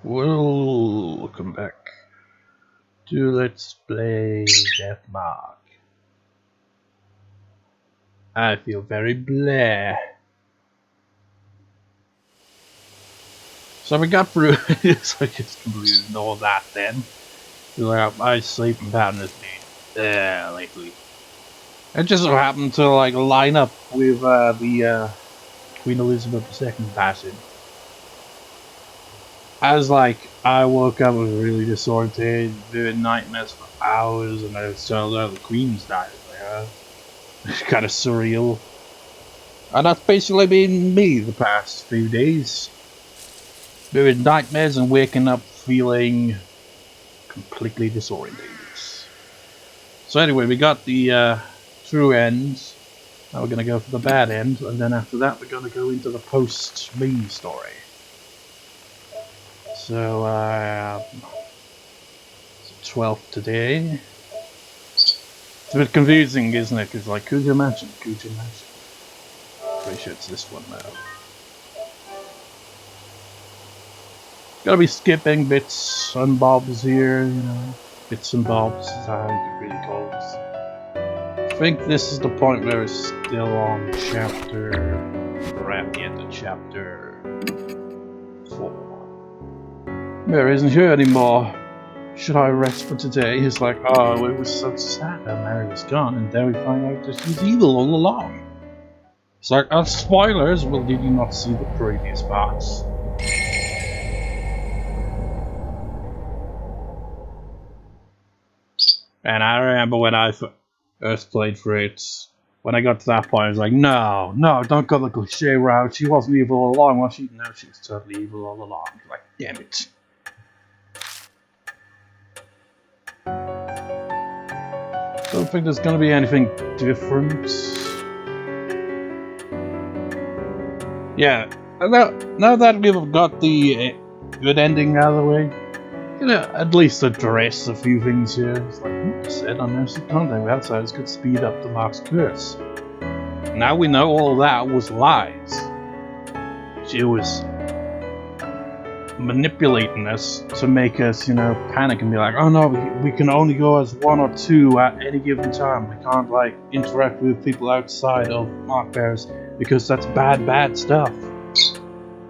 Welcome back to Let's Play Deathmark. I feel very bleh. So we got through so I just completely ignore that then. My sleeping pattern has been lately. It just so happened to line up with the Queen Elizabeth II passing. As I woke up was really disoriented, doing nightmares for hours, and I found out the Queen's died. It's kind of surreal. And that's basically been me the past few days. Doing nightmares and waking up feeling completely disoriented. So anyway, we got the true ends. Now we're going to go for the bad end, and then after that we're going to go into the post-me story. So, it's 12th today. It's a bit confusing, isn't it? Because could you imagine? Pretty sure it's this one now. Gotta be skipping bits and bobs here, you know. Bits and bobs is how you could really call this. I think this is the point where it's still on chapter, or at the end of chapter 4. Mary isn't here anymore. Should I rest for today? He's like, oh, it was so sad that Mary was gone, and then we find out that she's evil all along. It's like, spoilers, well, did you not see the previous parts? And I remember when I first played through it, when I got to that point, I was like, no, don't go the cliche route. She wasn't evil all along, was she? No, she was totally evil all along. Like, damn it. Don't think there's gonna be anything different. Yeah, now that we've got the good ending out of the way, gonna at least address a few things here. It's like I said, unnecessary contact with outsiders could speed up the Mark's curse. Now we know all that was lies. She was manipulating us to make us, panic and be like, oh no, we can only go as 1 or 2 at any given time. We can't interact with people outside of Mark Bears because that's bad stuff.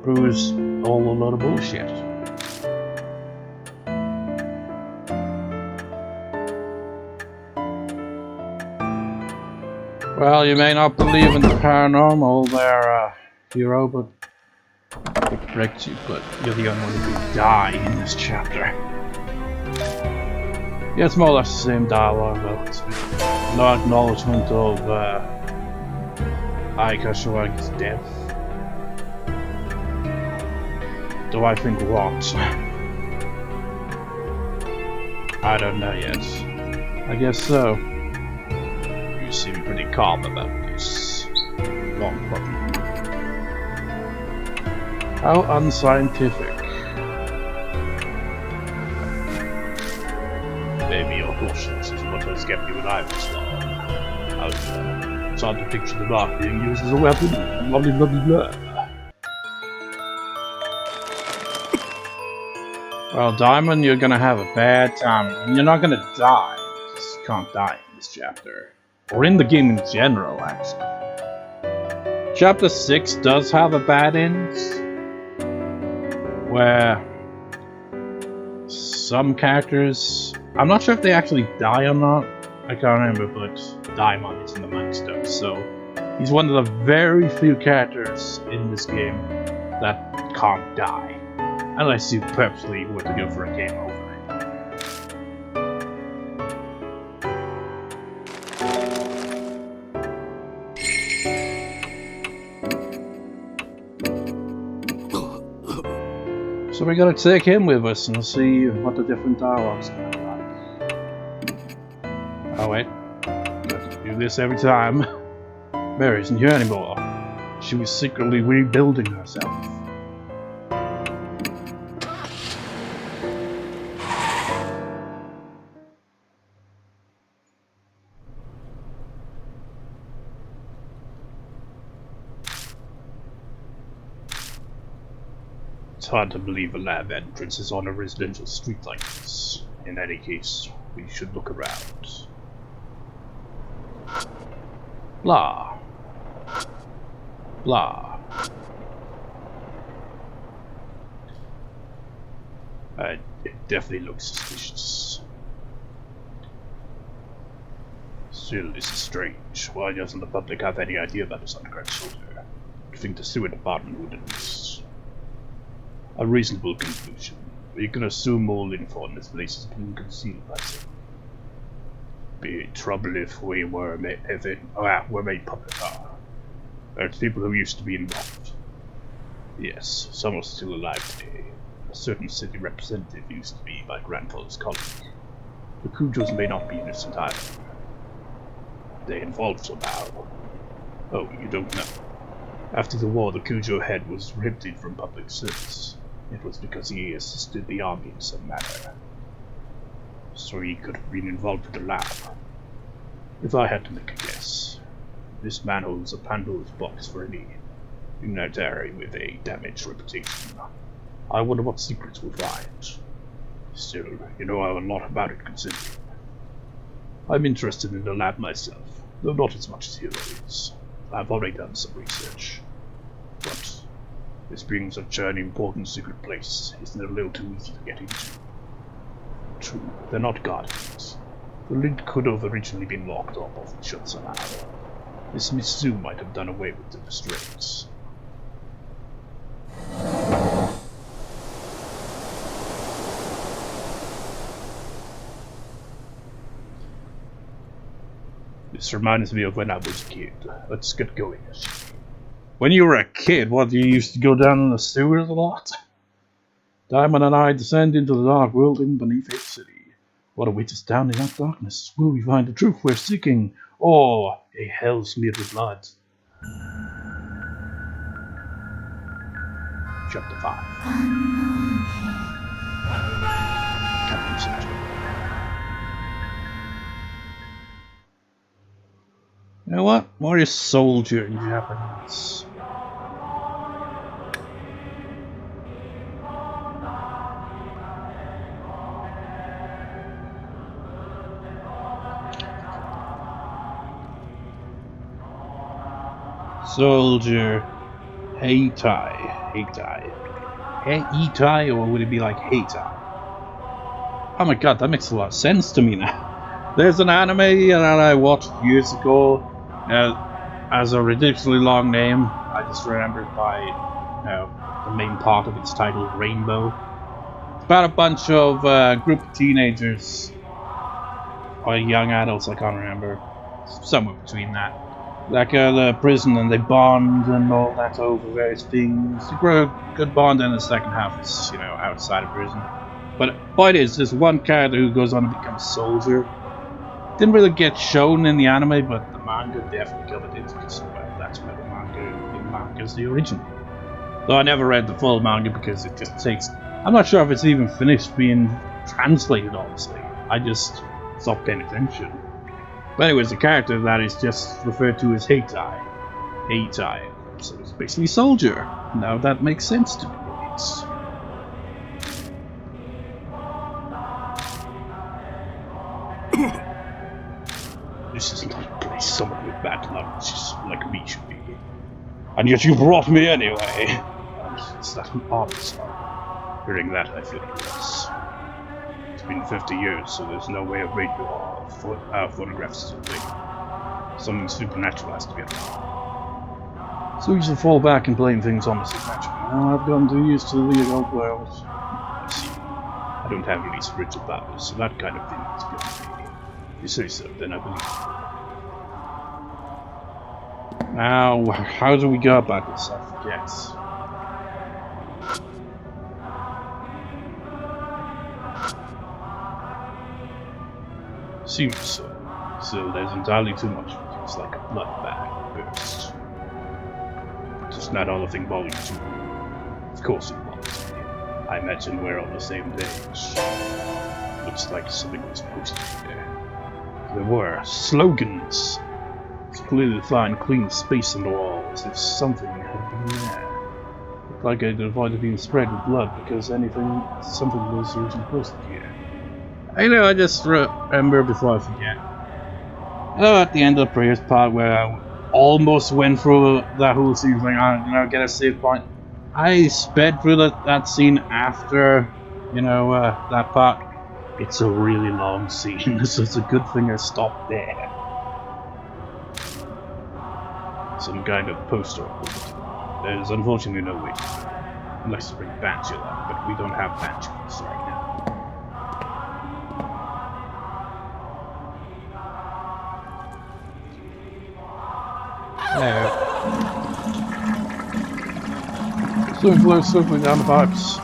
Proves all a lot of bullshit. Well, you may not believe in the paranormal there, Hiroo, but it corrects you, but you're the only one who could die in this chapter. Yeah, it's more or less the same dialogue, though. It's no acknowledgement of Asura's death. Do I think what? I don't know yet. I guess so. You seem pretty calm about this. Wrong button. How unscientific. Maybe your cautious is what has kept you alive this long. It's hard to picture the Mark being used as a weapon. Blah blah blah blah. Well, Daimon, you're gonna have a bad time. And you're not gonna die. You just can't die in this chapter. Or in the game in general, actually. Chapter 6 does have a bad end. Where some characters, I'm not sure if they actually die or not, I can't remember, but Daimon is in amongst them, so he's one of the very few characters in this game that can't die, unless you purposely were to go for a game over. So we're gonna take him with us and see what the different dialogues are like. Oh wait, got to do this every time. Mary isn't here anymore. She was secretly rebuilding herself. hard to believe a lab entrance is on a residential street like this. In any case, we should look around. Blah. Blah. It definitely looks suspicious. Still, this is strange. Why doesn't the public have any idea about this underground soldier? I think the sewer department would at least. A reasonable conclusion. We can assume all info on this place has been concealed by someone. Be trouble if we were made public. There's people who used to be involved. Yes, some are still alive today. A certain city representative used to be my grandfather's colleague. The Kujos may not be innocent either. They involved somehow. Oh, you don't know. After the war, the Kujo head was ripped in from public service. It was because he assisted the army in some manner. So he could have been involved with the lab. If I had to make a guess, this man holds a Pandora's box for any unitary with a damaged reputation. I wonder what secrets we'll find. Still, you know a lot about it considering. I'm interested in the lab myself, though not as much as Hiroo is. I've already done some research. But this being such an important secret place, isn't it a little too easy to get into? True, they're not guardians. The lid could have originally been locked up or shut somehow. This Miss Sue might have done away with the restraints. This reminds me of when I was a kid. Let's get going. When you were a kid, what, you used to go down in the sewers a lot? Daimon and I descend into the dark world in beneath its city. What awaits us down in that darkness? Will we find the truth we're seeking, or a hell smeared with blood? Chapter 5. Captain Soldier. You know what? What is soldier in Japanese? Soldier. Heitai. Heitai, or would it be like Heitai? Oh my god, that makes a lot of sense to me now. There's an anime that I watched years ago. As a ridiculously long name, I just remember it by the main part of its title, Rainbow. It's about a bunch of group of teenagers or young adults, I can't remember, somewhere between that. That go to prison and they bond and all that over various things. You grow a good bond, and the second half is, outside of prison. But the point is, there's one character who goes on to become a soldier. Didn't really get shown in the anime, but the manga definitely covered it, because that's where the manga is the original. Though I never read the full manga because it just takes. I'm not sure if it's even finished being translated, honestly. I just stopped paying attention. But anyways, the character that is just referred to as Heitai. So it's basically soldier. Now that makes sense to me. This is not a place someone with bad lungs like me should be. And yet you brought me anyway. Is that an officer? Hearing that, I feel worse. It's been 50 years, so there's no way of radio or photographs to take. Something supernatural has to be around. So you should fall back and blame things on the supernatural. Now I've gotten too used to the occult world. I see. I don't have any spiritual powers, so that kind of thing is beyond me. If you say so, then I believe you. Now, how do we go about this? I forget. Seems so. So there's entirely too much of it. It's like a blood bag burst. Just not all the thing volume 2. Of course it was. I imagine we're on the same page. Looks like something was posted here. There were slogans. It's clearly to find clean space on the wall, as if something had been there. Like I'd avoid being sprayed with blood because something was usually posted here. I know, I just remember before I forget. At the end of the previous part where I almost went through that whole scene thing, get a save point. I sped through that scene after, that part. It's a really long scene, so it's a good thing I stopped there. Some kind of poster. There's unfortunately no way to do it, unless to bring Banshee along, but we don't have Banshee right now. There. Circling down the pipes.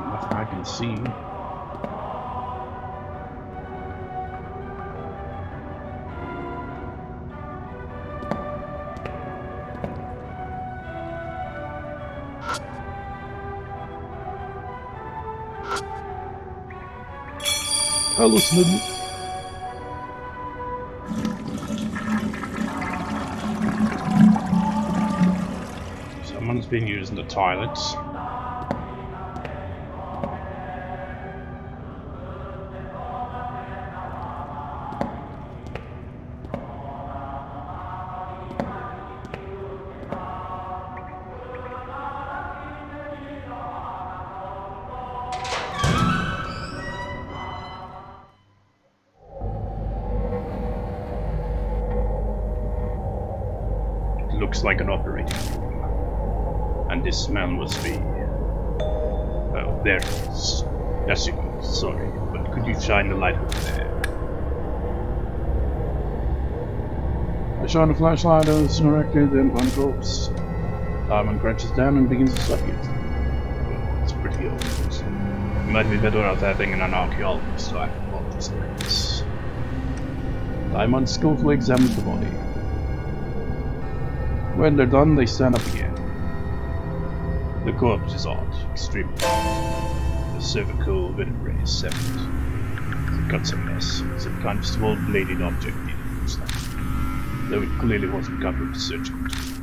Nothing I can see. Hello, Snidden. Someone's been using the toilets. Looks like an operating room. And this smell must be... Oh, there it is. Yes, you go. Sorry, but could you shine the light over there? I shine a flashlight on the directly, then one corpse. Daimon crouches down and begins to suck it. Oh, it's pretty old. It might be better off having an archaeologist to act upon these things. Daimon skillfully examines the body. When they're done, they stand up again. The corpse is odd, extremely odd. The cervical vertebrae is severed. The cuts a mess. Some kind of small bladed object it looks like. Though it clearly wasn't cut with a surgical tool.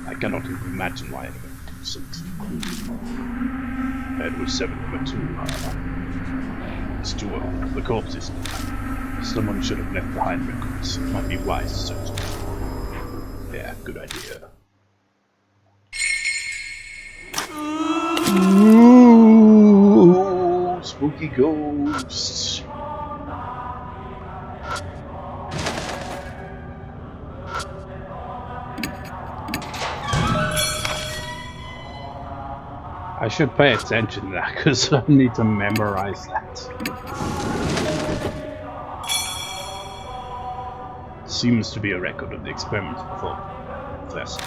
I cannot even imagine why anyone would do something cruel. Head was severed from a tool, It's too old. The corpse isn't alive. Someone should have left behind records. It might be wise to search it. Yeah, good idea. Ooh, spooky ghosts. I should pay attention to that because I need to memorize that. Seems to be a record of the experiments performed. First.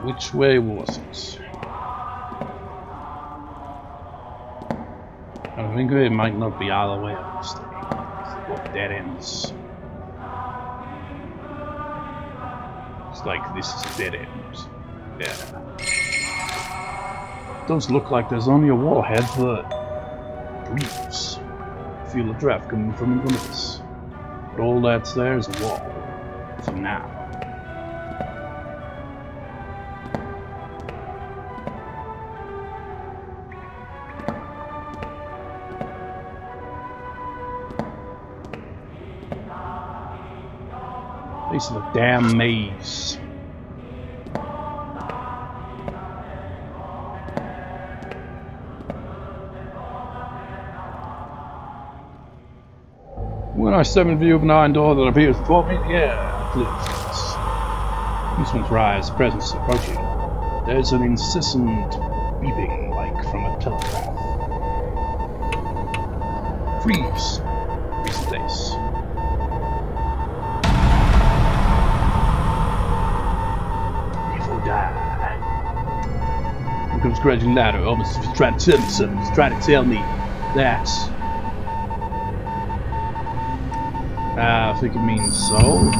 Which way was it? I think it might not be all the way up this thing. What dead ends. It's like this is a dead end. Yeah. Does look like there's only a wall ahead, but breeze. Feel a draft coming from in front of us. But all that's there is a wall. For now. This is a damn maze. When I step in view of an iron door that appears before me, the air clears. Policeman's rise, presence approaching. There's an incessant beeping like from a telegraph. Freeze! Freeze in place. Die. Here comes gradually louder, almost as if he's trying to tell me something. He's trying to tell me that. I think it means so.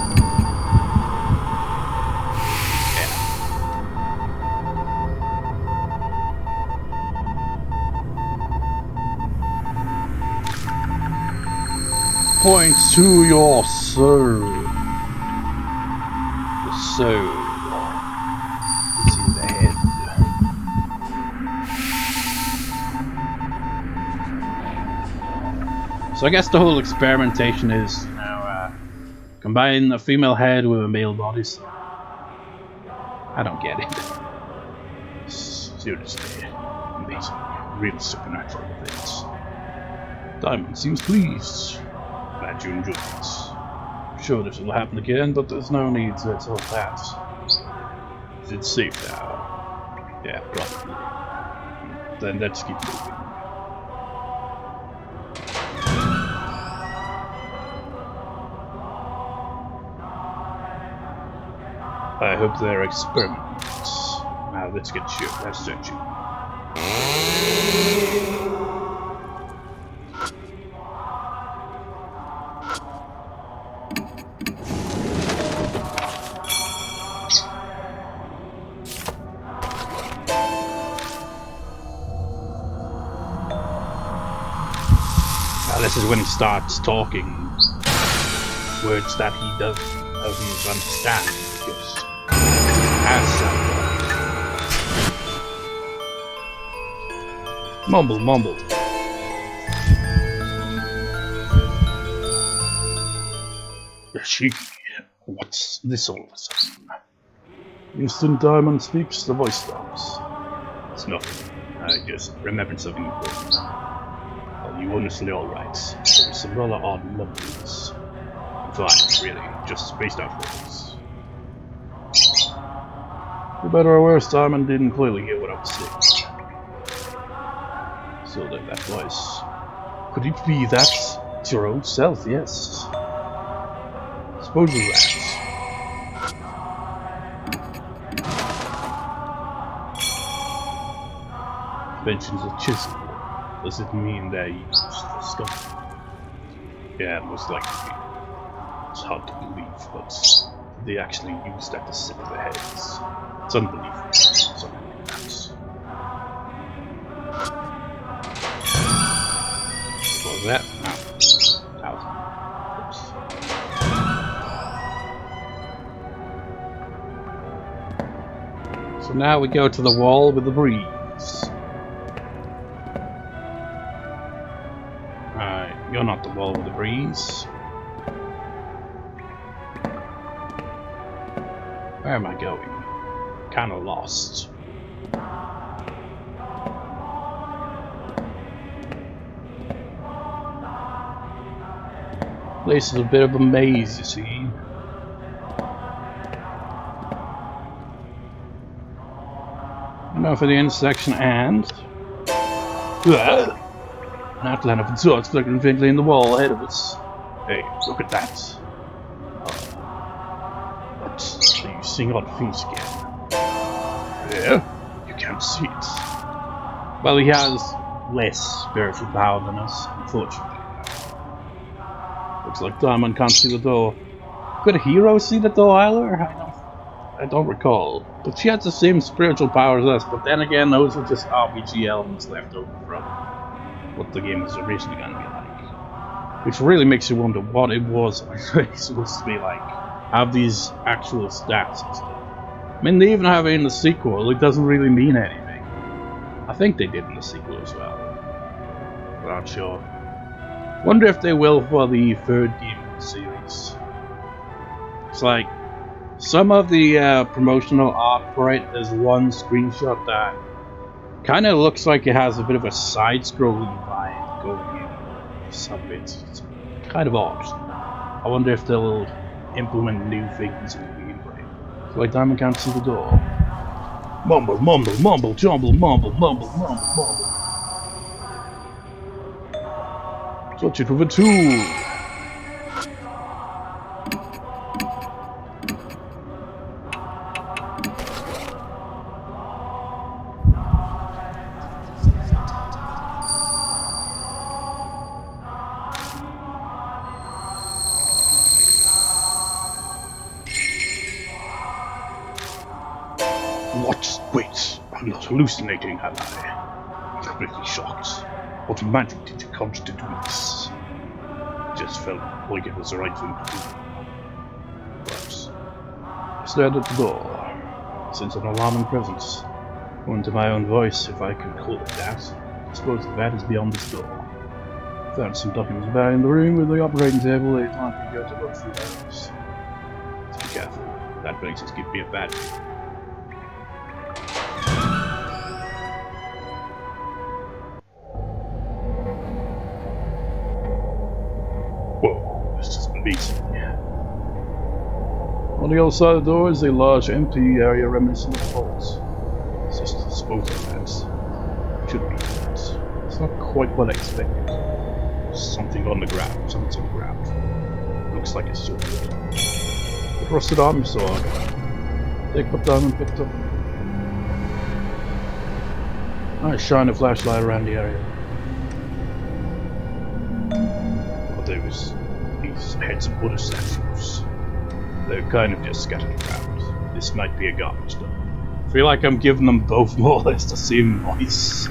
point to your soul. The soul is in the head. So I guess the whole experimentation is, you know, combine a female head with a male body. So I don't get it. Seriously, amazing, real supernatural things. Daimon seems pleased. Glad you enjoyed it. I'm sure this will happen again, but there's no need to tell that. Is it safe now? Yeah, probably. Then let's keep moving. I hope they're experiments. Now let's get you. Let's set you. Now this is when he starts talking words that he doesn't understand because as mumble, mumble. She, what's this all of a sudden? The instant Daimon speaks, the voice stops. It's nothing. I just remembered something important. Are you honestly alright? There's some rather odd mumblings. I'm fine, really. Just spaced out words. For better or worse, Daimon didn't clearly hear what I was saying. So that voice. Could it be that? It's your own self, yes. Suppose that. Mentions a chisel. Does it mean they used the sculpture? Yeah, most likely. It's hard to believe, but they actually used that to set their heads. It's unbelievable. Something like that. What was that? No. 1,000. Oops. So now we go to the wall with the breeze. You're not the wall with the breeze. Where am I going? Kinda lost. Place is a bit of a maze, you see. Now for the intersection and... An outline of its swords flickering faintly in the wall ahead of us. Hey, look at that. What? Are you seeing odd things again? Yeah? You can't see it. Well, he has less spiritual power than us, unfortunately. Looks like Daimon can't see the door. Could Hiroo see the door, either? I don't recall. But she has the same spiritual power as us, but then again, those are just RPG elements left over from what the game was originally going to be like. Which really makes you wonder what it was originally supposed to be like. Have these actual stats and stuff. I mean, they even have it in the sequel, it doesn't really mean anything. I think they did in the sequel as well. But I'm not sure. Wonder if they will for the third game in the series. It's like, some of the promotional art for it, there's one screenshot that kind of looks like it has a bit of a side-scrolling vibe going in some bits. It's kind of odd. I wonder if they'll implement new things in the gameplay. So like Daimon can't see the door. Mumble, mumble, mumble, jumble, mumble, mumble, mumble, mumble. Touch it with a tool. What? Wait, I'm not hallucinating, am I? I'm completely shocked. What magic did you conjure to do this? Just felt like it was the right thing to do. Perhaps. I stared at the door. Since an alarming presence. Went to my own voice, if I could call it that. I suppose that is beyond this door. Found some documents buried in the room with the operating table. It's time to go to look through those. Let's be careful. That makes us give me a bad feeling. Whoa, this is amazing. On the other side of the door is a large empty area reminiscent of vaults. It's just a disposal fence. Should be that. It's not quite what I expected. Something on the ground. Something's on the ground. Looks like a sword. A rusted army sword. Take what Daimon picked up. I shine a flashlight around the area. But there was these heads of Buddha statues. They're kind of just scattered around. This might be a garbage dump. I feel like I'm giving them both more or less the same voice.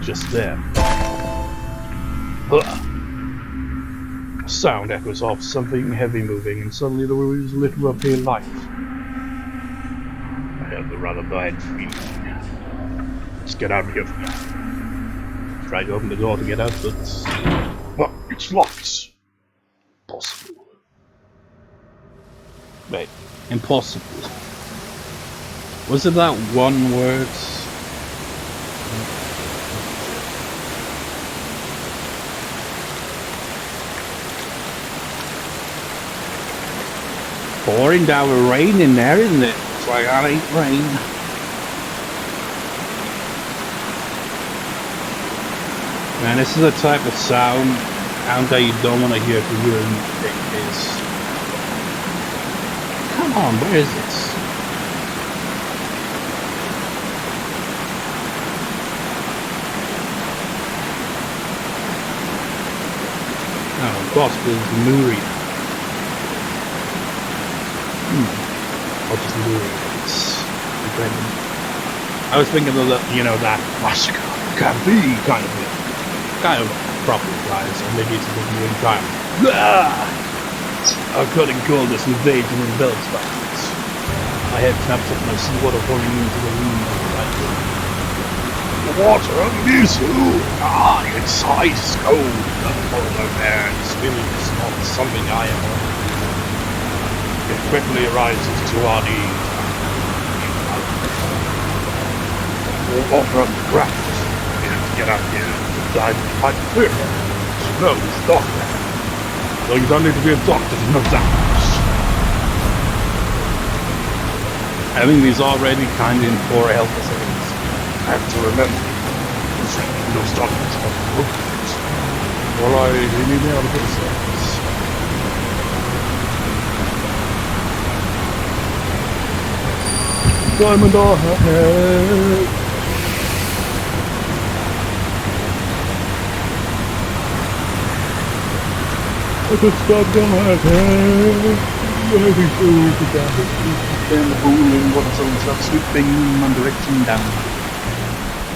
Just there. A sound echoes off something heavy moving, and suddenly there was a little of pale light. I have a rather bad feeling. Let's get out of here. Tried to open the door to get out, but it's locked. Impossible. Wait, impossible. Was it that one word? Pouring down with rain in there, isn't it? It's like I ain't rain. Man, this is a type of sound that you don't want to hear if you're in this. Come on, where is this? Oh, gospel is Muri. I'll just lure it. I was thinking of that, that massacre can be kind of proper guys, or maybe it's a bit more time. I couldn't call this invasion in belts backwards. I had snapped up my seawater pouring into the room on the right way. The water underneath you! Inside is cold. The polar bear is really not something I am on. It quickly rises to our knees. We'll offer up the craft. We have to get out here and dive in pipe clear. No, it's dark there. Well, you don't need to be a doctor to know that. I think he's already kind of in poor health facilities. I have to remember. Those doctors are broken. Well, I need me out of this. Diamond ahead. I could stop them ahead. Very cool to down the pool and what someone starts sweeping in one direction down.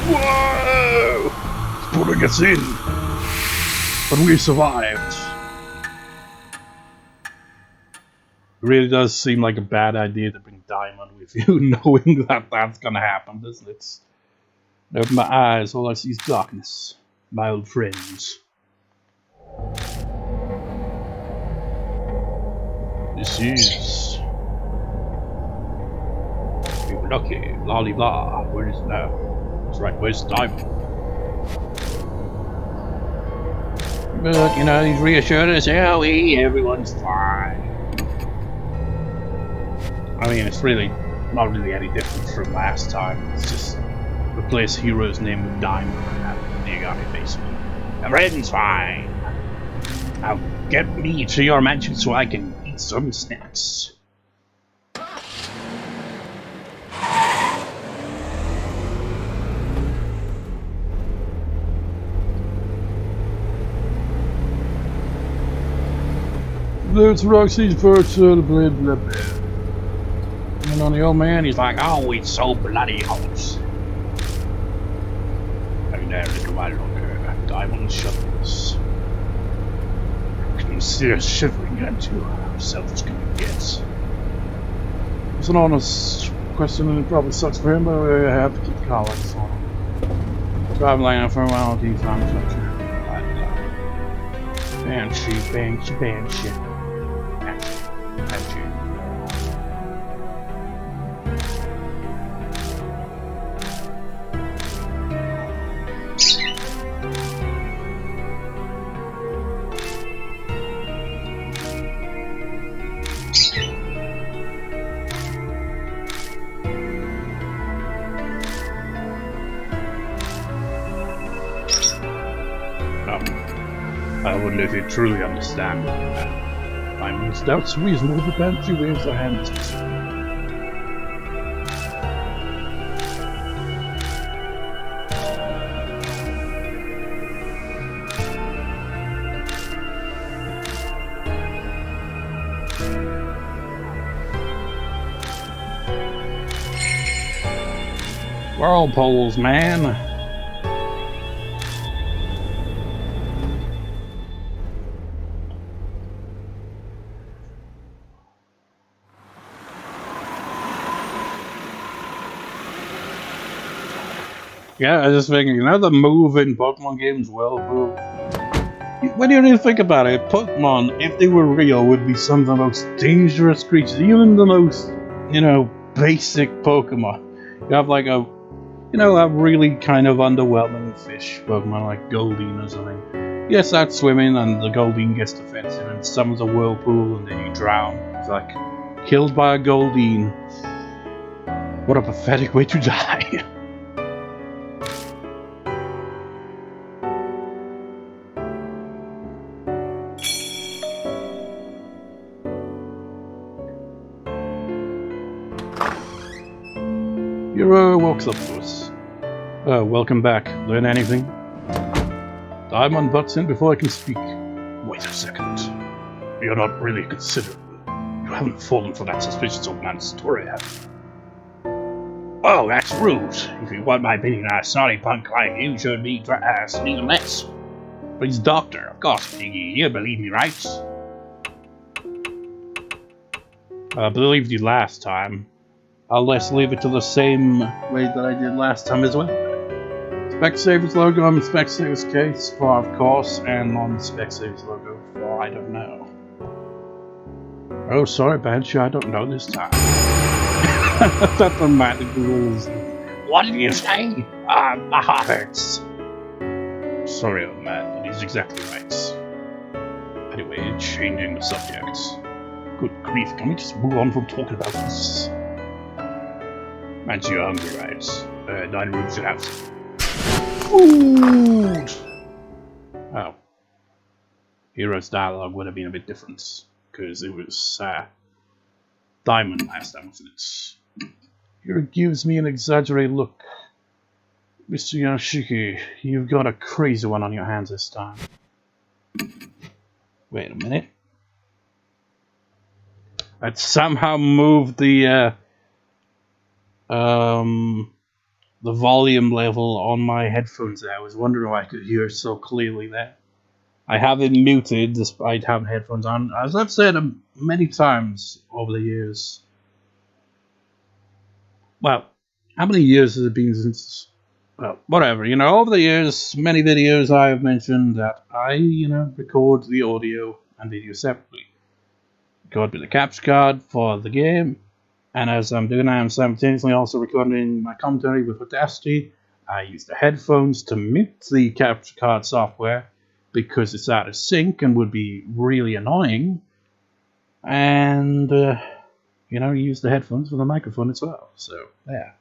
Whoa! It's pulling us in. But we survived. It really does seem like a bad idea to bring Daimon with you, knowing that that's gonna happen, doesn't it? I open my eyes, all I see is darkness. My old friends. This is... We were lucky, lolly blah. Where is it now? That's right, where's Daimon? But, he's reassured us, everyone's fine. I mean, it's really not really any different from last time. It's just replace Hiroo's name with Daimon and have the Negami basically. Everything's fine. Now get me to your mansion so I can eat some snacks. There's Roxy's virtual blah blah blah. And on the old man, he's like, oh, it's so bloody hot. And there, a little while longer, Daimon shuttles. can see her shivering at you. How selfish can you get? It's an honest question and it probably sucks for him, but we have to keep the collards on him. Traveling out for a while, do you find such Banshee. Banshee. I wonder if you truly understand it. Daimon's doubts reasonable, but Banshee waves her hands. Whirlpools, man. Yeah, I was just thinking, another move in Pokemon games, Whirlpool. When you really think about it, Pokemon, if they were real, would be some of the most dangerous creatures, even the most, basic Pokemon. You have like a really kind of underwhelming fish Pokemon like Goldeen or something. Yes, that's swimming, and the Goldeen gets defensive and summons a Whirlpool, and then you drown. It's like, killed by a Goldeen. What a pathetic way to die. Hiroo walks up to us. Welcome back. Learn anything? Daimon butts in before I can speak. Wait a second. You're not really considerate. You haven't fallen for that suspicious old man's story, have you? Oh, that's rude. If you want my opinion on a snotty punk like you, should be sneaking less. But he's doctor, of course, Diggy. You believe me, right? I believed you last time. I'll just leave it to the same way that I did last time as well. Specsavers logo on the Specsavers case for of course, and on the Specsavers logo for I don't know. Oh, sorry, Banshee, I don't know this time. That's the magic rules. What did you say? My heart hurts. Sorry, old man, but he's exactly right. Anyway, changing the subject. Good grief, can we just move on from talking about this? Banshee, you're hungry, right? 9 rooms should have some food! Oh. Hiroo's dialogue would have been a bit different, because it was, Daimon last time, wasn't it? Hiroo gives me an exaggerated look. Mr. Yashiki, you've got a crazy one on your hands this time. Wait a minute. I'd somehow moved the volume level on my headphones there. I was wondering why I could hear so clearly there. I have it muted despite having headphones on. As I've said many times over the years. Well, how many years has it been since... Well, whatever. Over the years, many videos I have mentioned that I, record the audio and video separately. Record with the capture card for the game. And as I'm doing that, I'm simultaneously also recording my commentary with Audacity. I use the headphones to mute the capture card software because it's out of sync and would be really annoying. And, use the headphones for the microphone as well. So, yeah.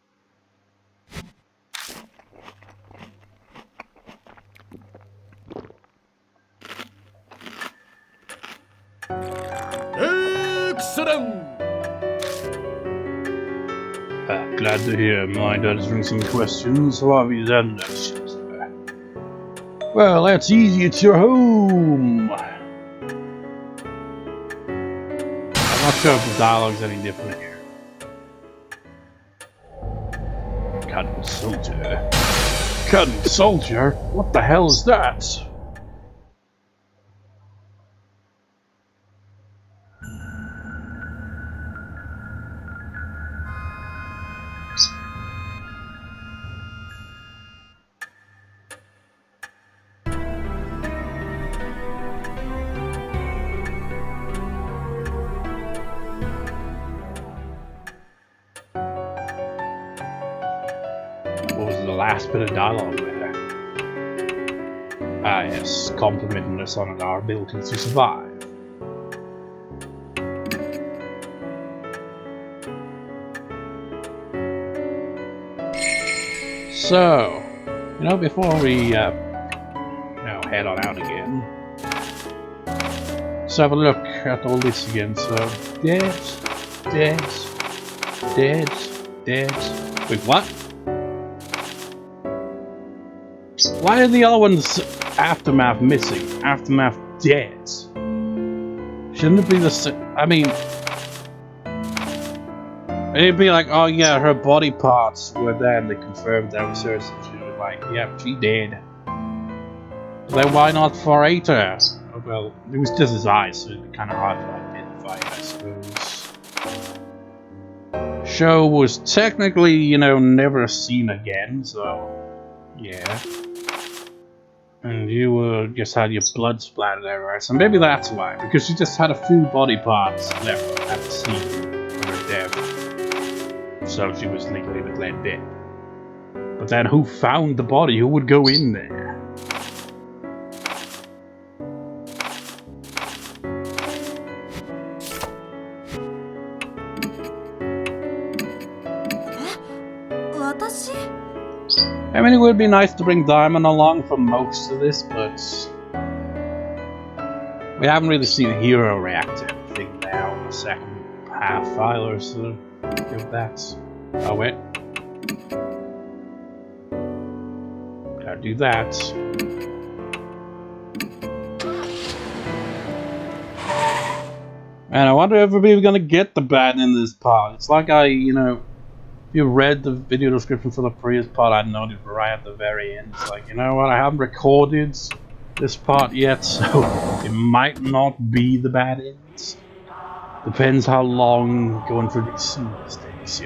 Excellent! Glad to hear. Mind answering some questions. So have you done that shit? Well, that's easy. It's your home. I'm not sure if the dialogue's any different here. Kannon soldier. Kannon soldier? What the hell is that? was the last bit of dialogue there? Ah yes, complimenting us on our ability to survive. So, before we head on out again, let's have a look at all this again. So, dead, dead, dead, dead. Wait, what? Why are the other ones Aftermath missing? Aftermath dead? Shouldn't it be the same? I mean, it'd be like, oh yeah, her body parts were there and they confirmed that research. And she was like, yeah, she did. Then why not for Aether? Oh, well, it was just his eyes, so it'd be kind of hard to identify, I suppose. Show was technically, never seen again, so yeah. And you just had your blood splattered everywhere, so maybe that's why, because she just had a few body parts left at the scene of her death. So she was legally declared dead. But then who found the body? Who would go in there? I mean, it would be nice to bring Daimon along for most of this, but we haven't really seen Hiroo react to anything now in the second half either, so give that. Oh wait. Gotta do that. And I wonder if we're gonna get the bat in this part. It's like if you read the video description for the previous part, I noted right at the very end. It's like, you know what, I haven't recorded this part yet, so it might not be the bad ends. Depends how long going through these scenes takes,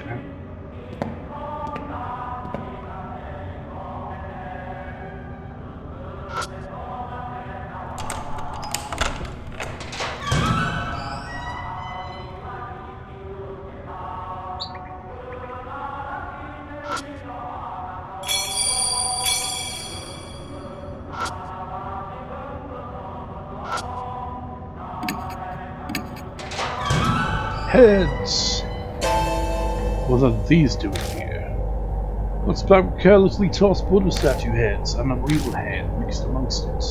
Heads! What are these doing here? Looks like carelessly tossed Buddha statue heads and a real head mixed amongst it.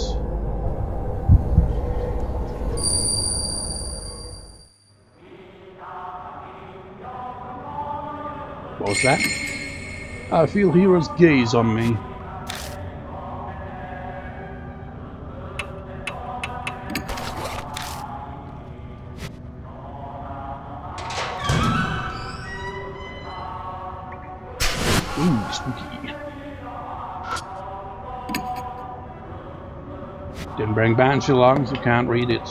What was that? I feel Hiroo's gaze on me. Ooh, spooky. Didn't bring Banshee along, so can't read it.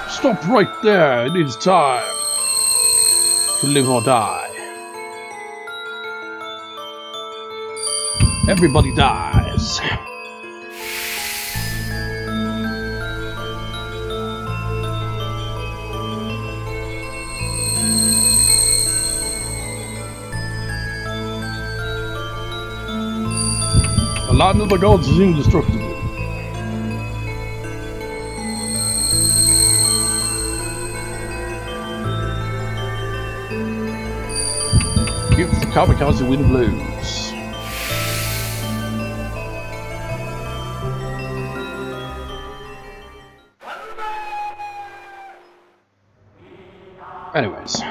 Stop right there, it is time to live or die. Everybody dies. The land of the gods is indestructible. Give the kamikaze wind blows. Anyways.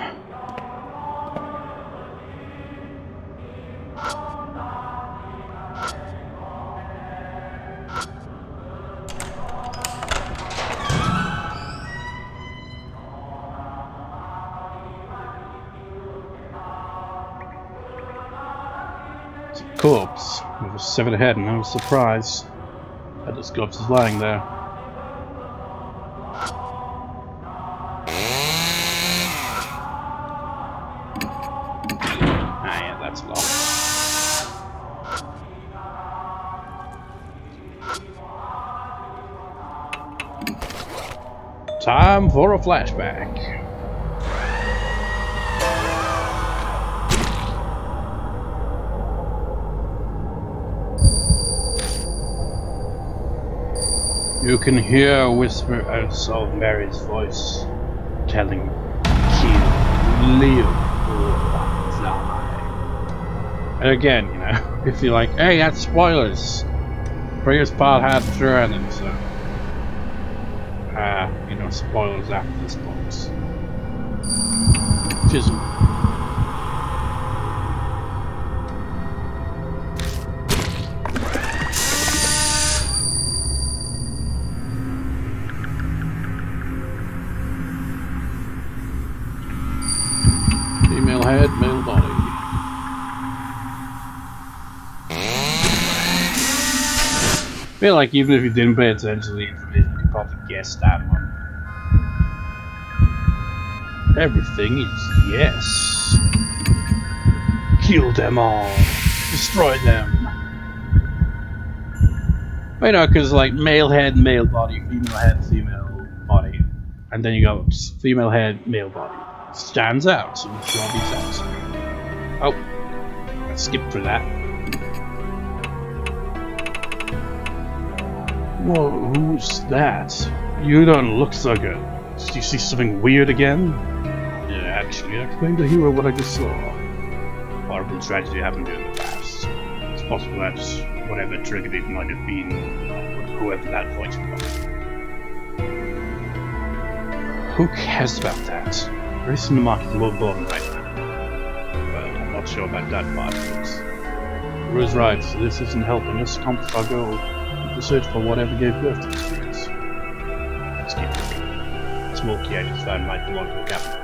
corpse with a severed head, and I was surprised that this corpse is lying there. Ah, yeah, that's locked. Time for a flashback. You can hear a whisper out of Mary's voice, telling, "Kill, live, or die." And again, you know, if you're like, "Hey, that's spoilers," previous part had chanting, so you know, spoilers after this point. Chisel. Female head, male body. I feel like even if you didn't pay attention to the information, you could probably guess that one. Everything is yes. Kill them all. Destroy them. You know, because like male head, male body, female head, female body. And then you go female head, male body. Stands out, so it's obvious out. Oh, I skipped through that. Whoa, who's that? You don't look so good. Did you see something weird again? Yeah, actually, explain to Hiroo what I just saw. Horrible tragedy happened in the past. It's possible that whatever triggered it might have been whoever that voice was. Who cares about that? Race in the market is low bottom right now. Well, I'm not sure about that part, but Hiroo's right, so this isn't helping us accomplish our goal. To search for whatever gave birth to the spirits. Let's keep looking. The small key I just found might belong to the captain.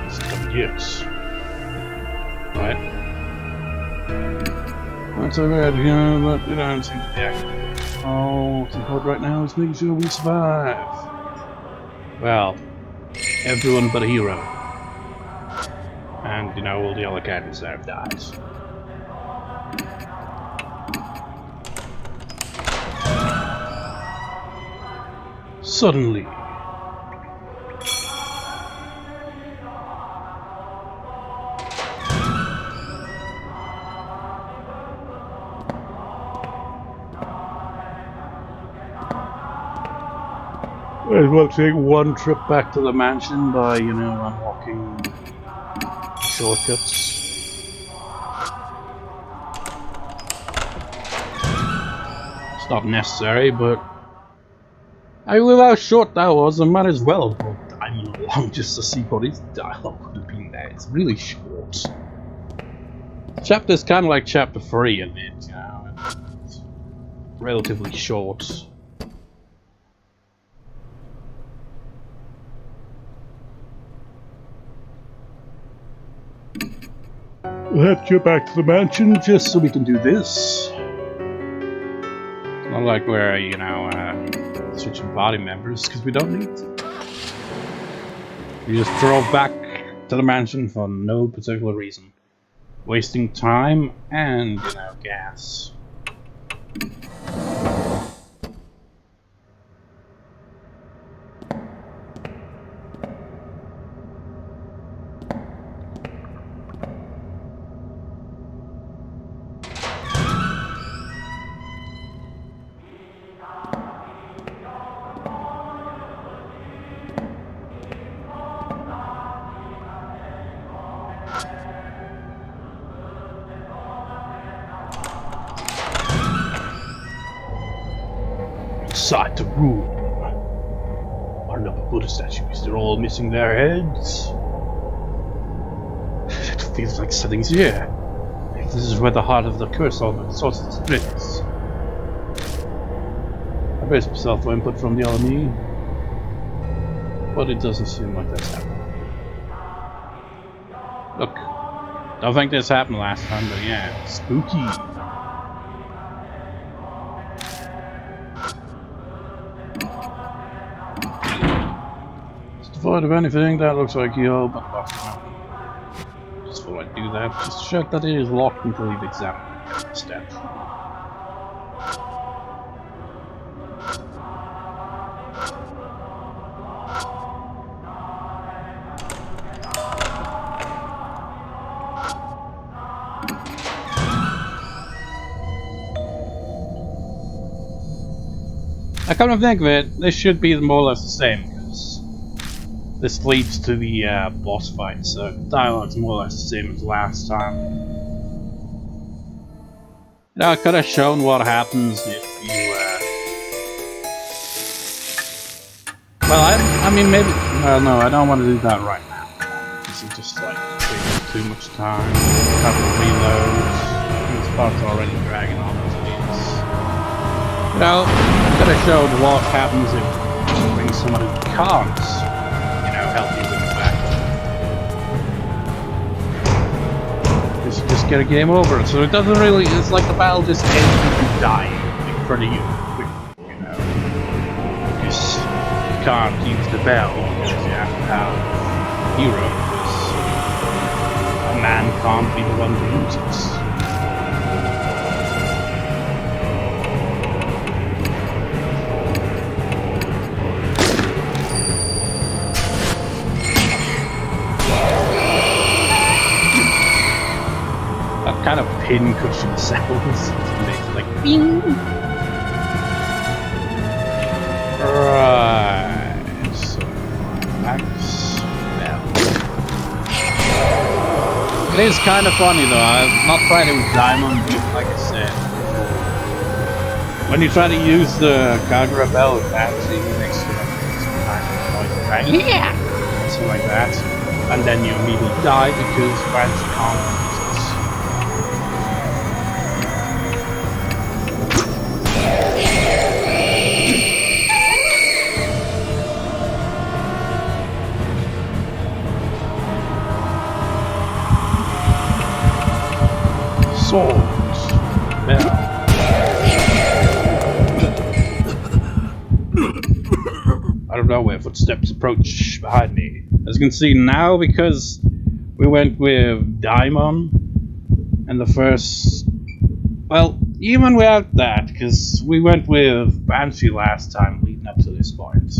It's come years. Right? That's alright, you know, but you don't seem to be active. All what's important right now is making sure we survive. Well, everyone but Hiroo. And, you know, all the other characters that have died. Suddenly. Might as well take one trip back to the mansion by, you know, unlocking shortcuts. It's not necessary, but I believe how short that was, I might as well have brought Daimon along just to see what his dialogue would have been there. It's really short. The chapter's kind of like chapter 3 in it, you know, it's relatively short. Let's get back to the mansion just so we can do this. It's not like we're, you know, switching body members, because we don't need to. We just drove back to the mansion for no particular reason. Wasting time and, you know, gas. Inside the room are a number of Buddha statues. They're all missing their heads. It feels like something's here. If this is where the heart of the curse of the source of the spirits. I brace myself for input from the enemy, but it doesn't seem like that's happening. Look, Don't think this happened last time, but yeah, spooky. Just devoid of anything that looks like you open the box now. Just thought I'd do that, just to check that it is locked until you've examined it every step. I come to think of it, this should be more or less the same, because this leads to the boss fight, so the dialogue's more or less the same as last time. You know, I could have shown what happens if you, well, I mean, maybe, well, no, I don't want to do that right now, because it just, like, takes too much time, have to reload, this part's already dragging on as it is. You know, I could have showed what happens if you bring someone who can't, you know, help you with the battle. Just get a game over. So it doesn't really, it's like the battle just ends with you dying in front of you, you know. Because you can't use the bell, because you have to have Hiroo, because a man can't be the one to use it. Kind of pin-cushion sounds. It's like bing. Right. So max bell. It is kind of funny though. I've not tried it with Daimon, but like I said, when you try to use the Kagura bell with Fancy, it makes some kind of noise, right? Yeah. Something like that, and then you immediately die because Fancy can't. Swords. Bell. I don't know where footsteps approach behind me. As you can see now, because we went with Daimon and the first... Well, even without that, because we went with Banshee last time leading up to this point.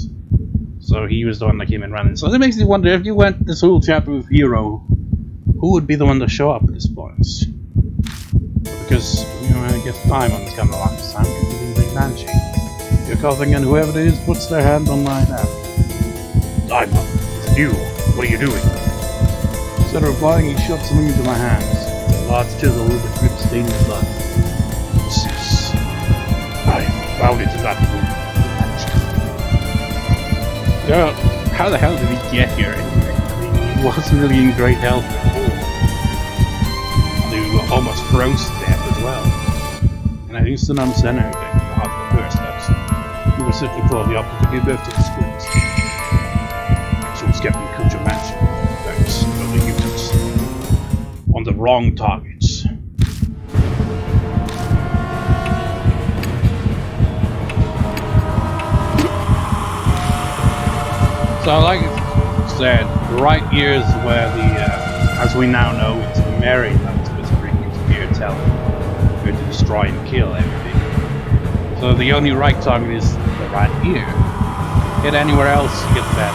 So he was the one that came in running. So that makes me wonder, if you went this whole chapter with Hiroo, who would be the one to show up at this point? Because, you know, I guess Daimon's coming along this time, because he's in Banshee. You're coughing, and whoever it is puts their hand on my hand. Daimon, it's you. What are you doing? Instead of replying, he shoved something into my hands. A large chisel with a drip stain of blood. Sis, I found it in that room. Girl, how the hell did he get here anyway? I mean, he wasn't really in great health before. And he almost froze to death as well. And I used to understand everything after the first episode. We were searching for the opportunity to give birth to the squid. So it's getting Kujo Mansion. Thanks, but the units on the wrong targets. So, like I said, the right ear is where the, as we now know, it's Mary that was bringing to Fear Tell, here to destroy and kill everything. So the only right target is the right ear. Hit anywhere else, you get bad.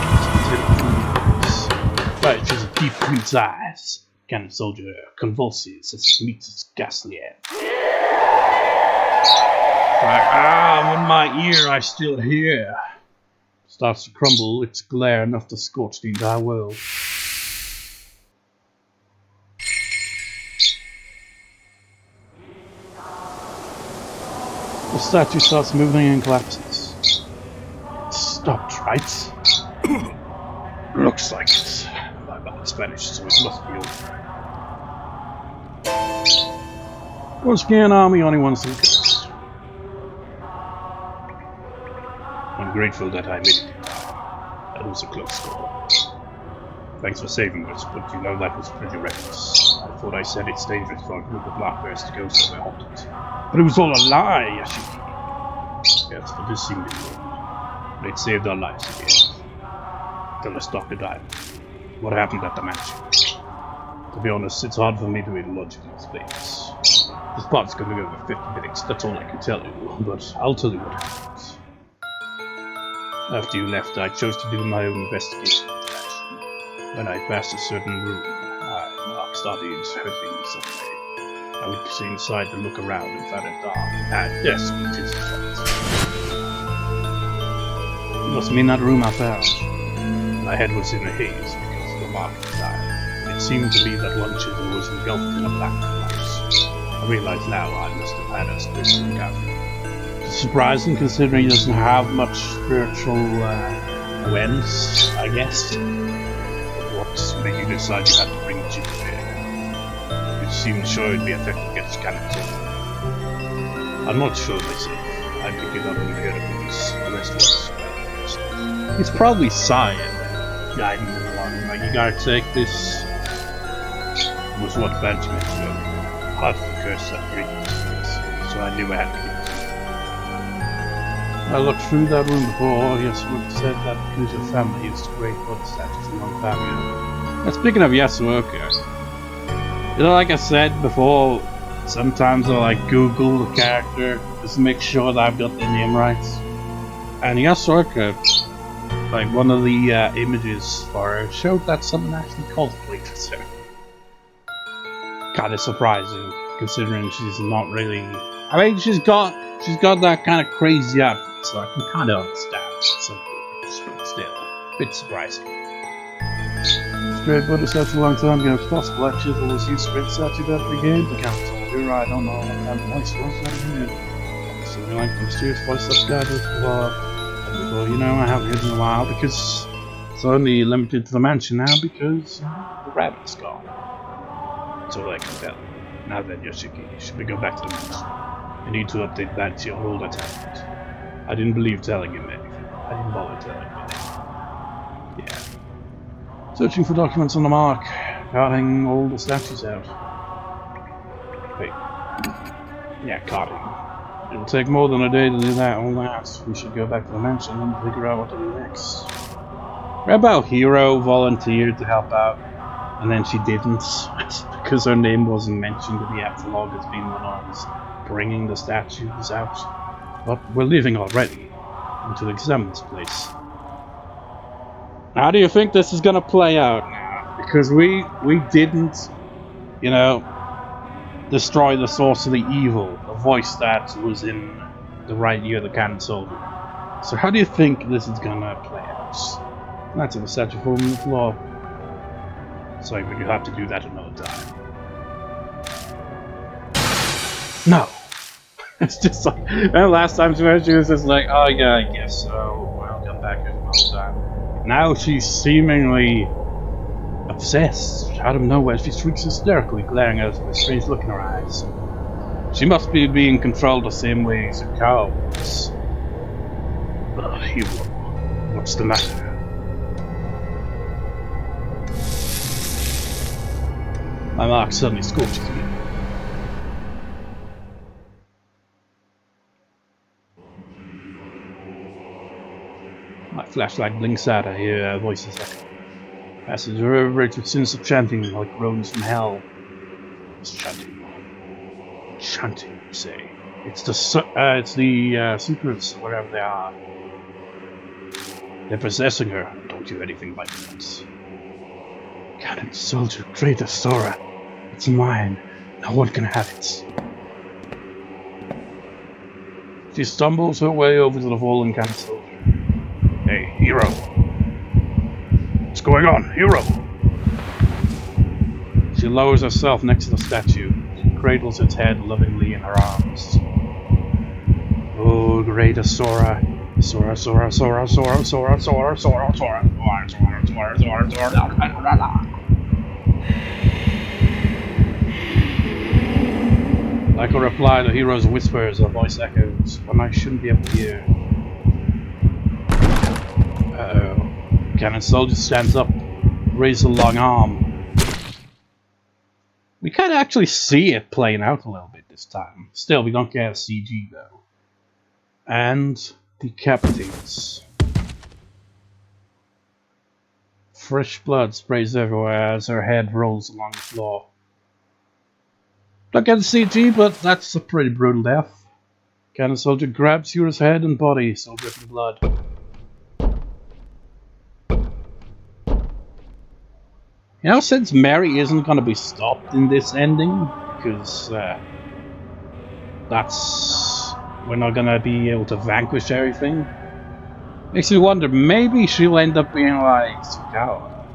But it's just deep in its eyes. Cannon soldier convulses as it meets its ghastly end. With my ear I still hear. Starts to crumble, its glare enough to scorch the entire world. The statue starts moving and collapses. It stopped, right? Looks like it. My body's vanished, so it must be over. Corsican army only wants some curse. I'm grateful that I made it. That was a close call. Thanks for saving us, but you know that was pretty reckless. I thought I said it's dangerous for a group of blackbears to go somewhere haunted. But it was all a lie, Yashiki. Yes, but this seemed important. But it saved our lives in the end. Tell us, Dr. Daimon, what happened at the mansion? To be honest, it's hard for me to illogically explain this. This part's going to go over 50 minutes, that's all I can tell you, but I'll tell you what happened. After you left, I chose to do my own investigation of the mansion. When I passed a certain room, Mark started hurting me suddenly. I went inside to look around and found a dark desk with chisel on it. It must mean that room I found. My head was in a haze because of the mark at the time. It seemed to be that one chisel was engulfed in a black collapse. I realize now I must have had a spiritual encounter. It's surprising considering he doesn't have much spiritual awareness, I guess. What made you decide you had to bring the chisel here? You seemed sure it'd be effective against Kannon. I'm not sure myself. I picked it up and heard of police. The rest was it's probably Cyan guiding them along. Like, you gotta take this. Was what Benjamin said. Hard for the curse that brings this. So I knew I had to get it. I looked through that room before. Yasuoka said that because your family used to create blood statues a long time ago. Now, speaking of Yasuoka, you know, like I said before, sometimes I like Google the character just to make sure that I've got the name right. And Yasuoka, like one of the images for her showed that someone actually cosplayed as her. Kinda surprising, considering she's not really. I mean, she's got that kind of crazy outfit, so I can kind of understand some things, but still, a bit surprising. Spirit Buddha such a long time ago, it's possible that chisel was used to create statue that regained the council. You're right, I don't know what kind of voice was that here. Something like the mysterious voice that guided us before. Well, you know, I haven't heard in a while because it's only limited to the mansion now because the rabbit's gone. That's all I can tell. Now then, Yoshiki, should we go back to the mansion? I need to update that to your old attachment. I didn't believe telling him anything. I didn't bother telling him anything. Yeah. Searching for documents on the mark, carting all the statues out. Wait. Yeah, carting. It'll take more than a day to do that, all that. We should go back to the mansion and figure out what to do next. What about Hiroo volunteered to help out, and then she didn't, because her name wasn't mentioned in the epilogue as being one of us bringing the statues out. But we're leaving already. I want to examine this place. How do you think this is gonna play out now? Because we didn't, you know, destroy the source of the evil, the voice that was in the right ear of the Kannon soldier. So how do you think this is gonna play out? That's a statue falling on the floor. So we will have to do that another time. No! It's just like, and last time she was just like, oh yeah, I guess so, I'll come back another time. Now she's seemingly obsessed. Out of nowhere, she shrieks hysterically, glaring at us with a strange look in her eyes. She must be being controlled the same way as a cow was. Hiroo, what's the matter? My mark suddenly scorches me. My flashlight blinks out, I hear her voices echo. Passage reverberates with sinister chanting like groans from hell. It's chanting. Chanting, you say. It's the secrets, whatever they are. They're possessing her. Don't do anything like that. Kannon soldier, great Asura. It's mine. No one can have it. She stumbles her way over to the fallen Kannon soldier. Hey, Hiroo. What's going on, Hiroo? She lowers herself next to the statue. She cradles its head lovingly in her arms. Oh, great Asura. Asura, Asura, Asura, Asura, Asura, Asura, Asura, Asura, Asura, Asura. Like a reply to Hiroo's whispers, her voice echoes, when I shouldn't be able to hear. Uh-oh. Kannon soldier stands up, raises a long arm. We can actually see it playing out a little bit this time. Still, we don't get a CG though. And decapitates. Fresh blood sprays everywhere as her head rolls along the floor. Don't get the CG, but that's a pretty brutal death. Kannon soldier grabs Hiroo's head and body, still dripping blood. You know, since Mary isn't going to be stopped in this ending, because we're not going to be able to vanquish everything, makes me wonder, maybe she'll end up being like Sukao.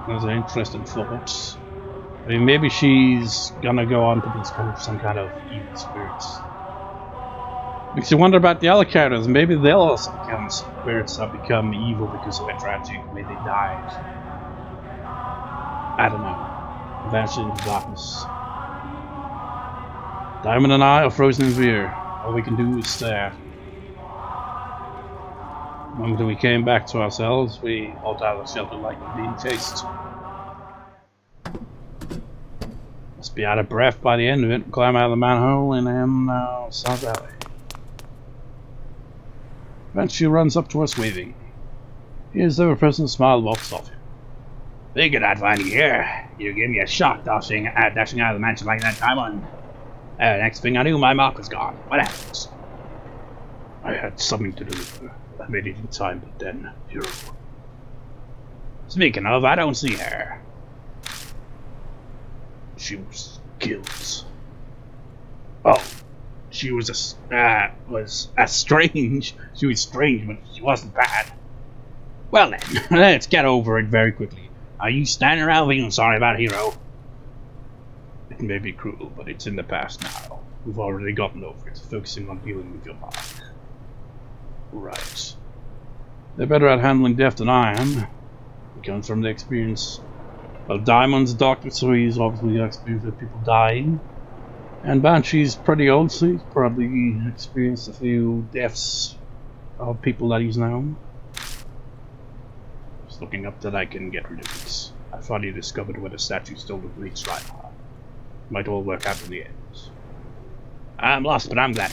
That's an interesting thought. I mean, maybe she's gonna go on to become some kind of evil spirits. Makes you wonder about the other characters. Maybe they'll also become spirits that become evil because of a tragic way they died. I don't know. Vanishing into darkness. Daimon and I are frozen in fear. All we can do is stare. The moment we came back to ourselves, we hauled out of the shelter like we're being chased. Must be out of breath by the end of it. Climb out of the manhole and South Valley. Then she runs up to us waving. Here's the ever-present smile walks off him. Figured I'd find you here. You gave me a shock dashing out of the mansion like that Daimon. Next thing I knew, my mark was gone. What happened? I had something to do with her. I made it in time, but then Hiroo. Speaking of, I don't see her. She was killed. Oh, she was strange. She was strange, but she wasn't bad. Well then, let's get over it very quickly. Are you standing around feeling sorry about Hiroo? It may be cruel, but it's in the past now. We've already gotten over it, focusing on dealing with your mark. Right. They're better at handling death than I am. It comes from the experience. Well, Daimon's a doctor, so he's obviously got experience with people dying. And Banshee's pretty old, so he's probably experienced a few deaths of people that he's known. Just looking up that I can get rid of it. I finally discovered where the statue still reached right now. Might all work out in the end. I'm lost, but I'm glad.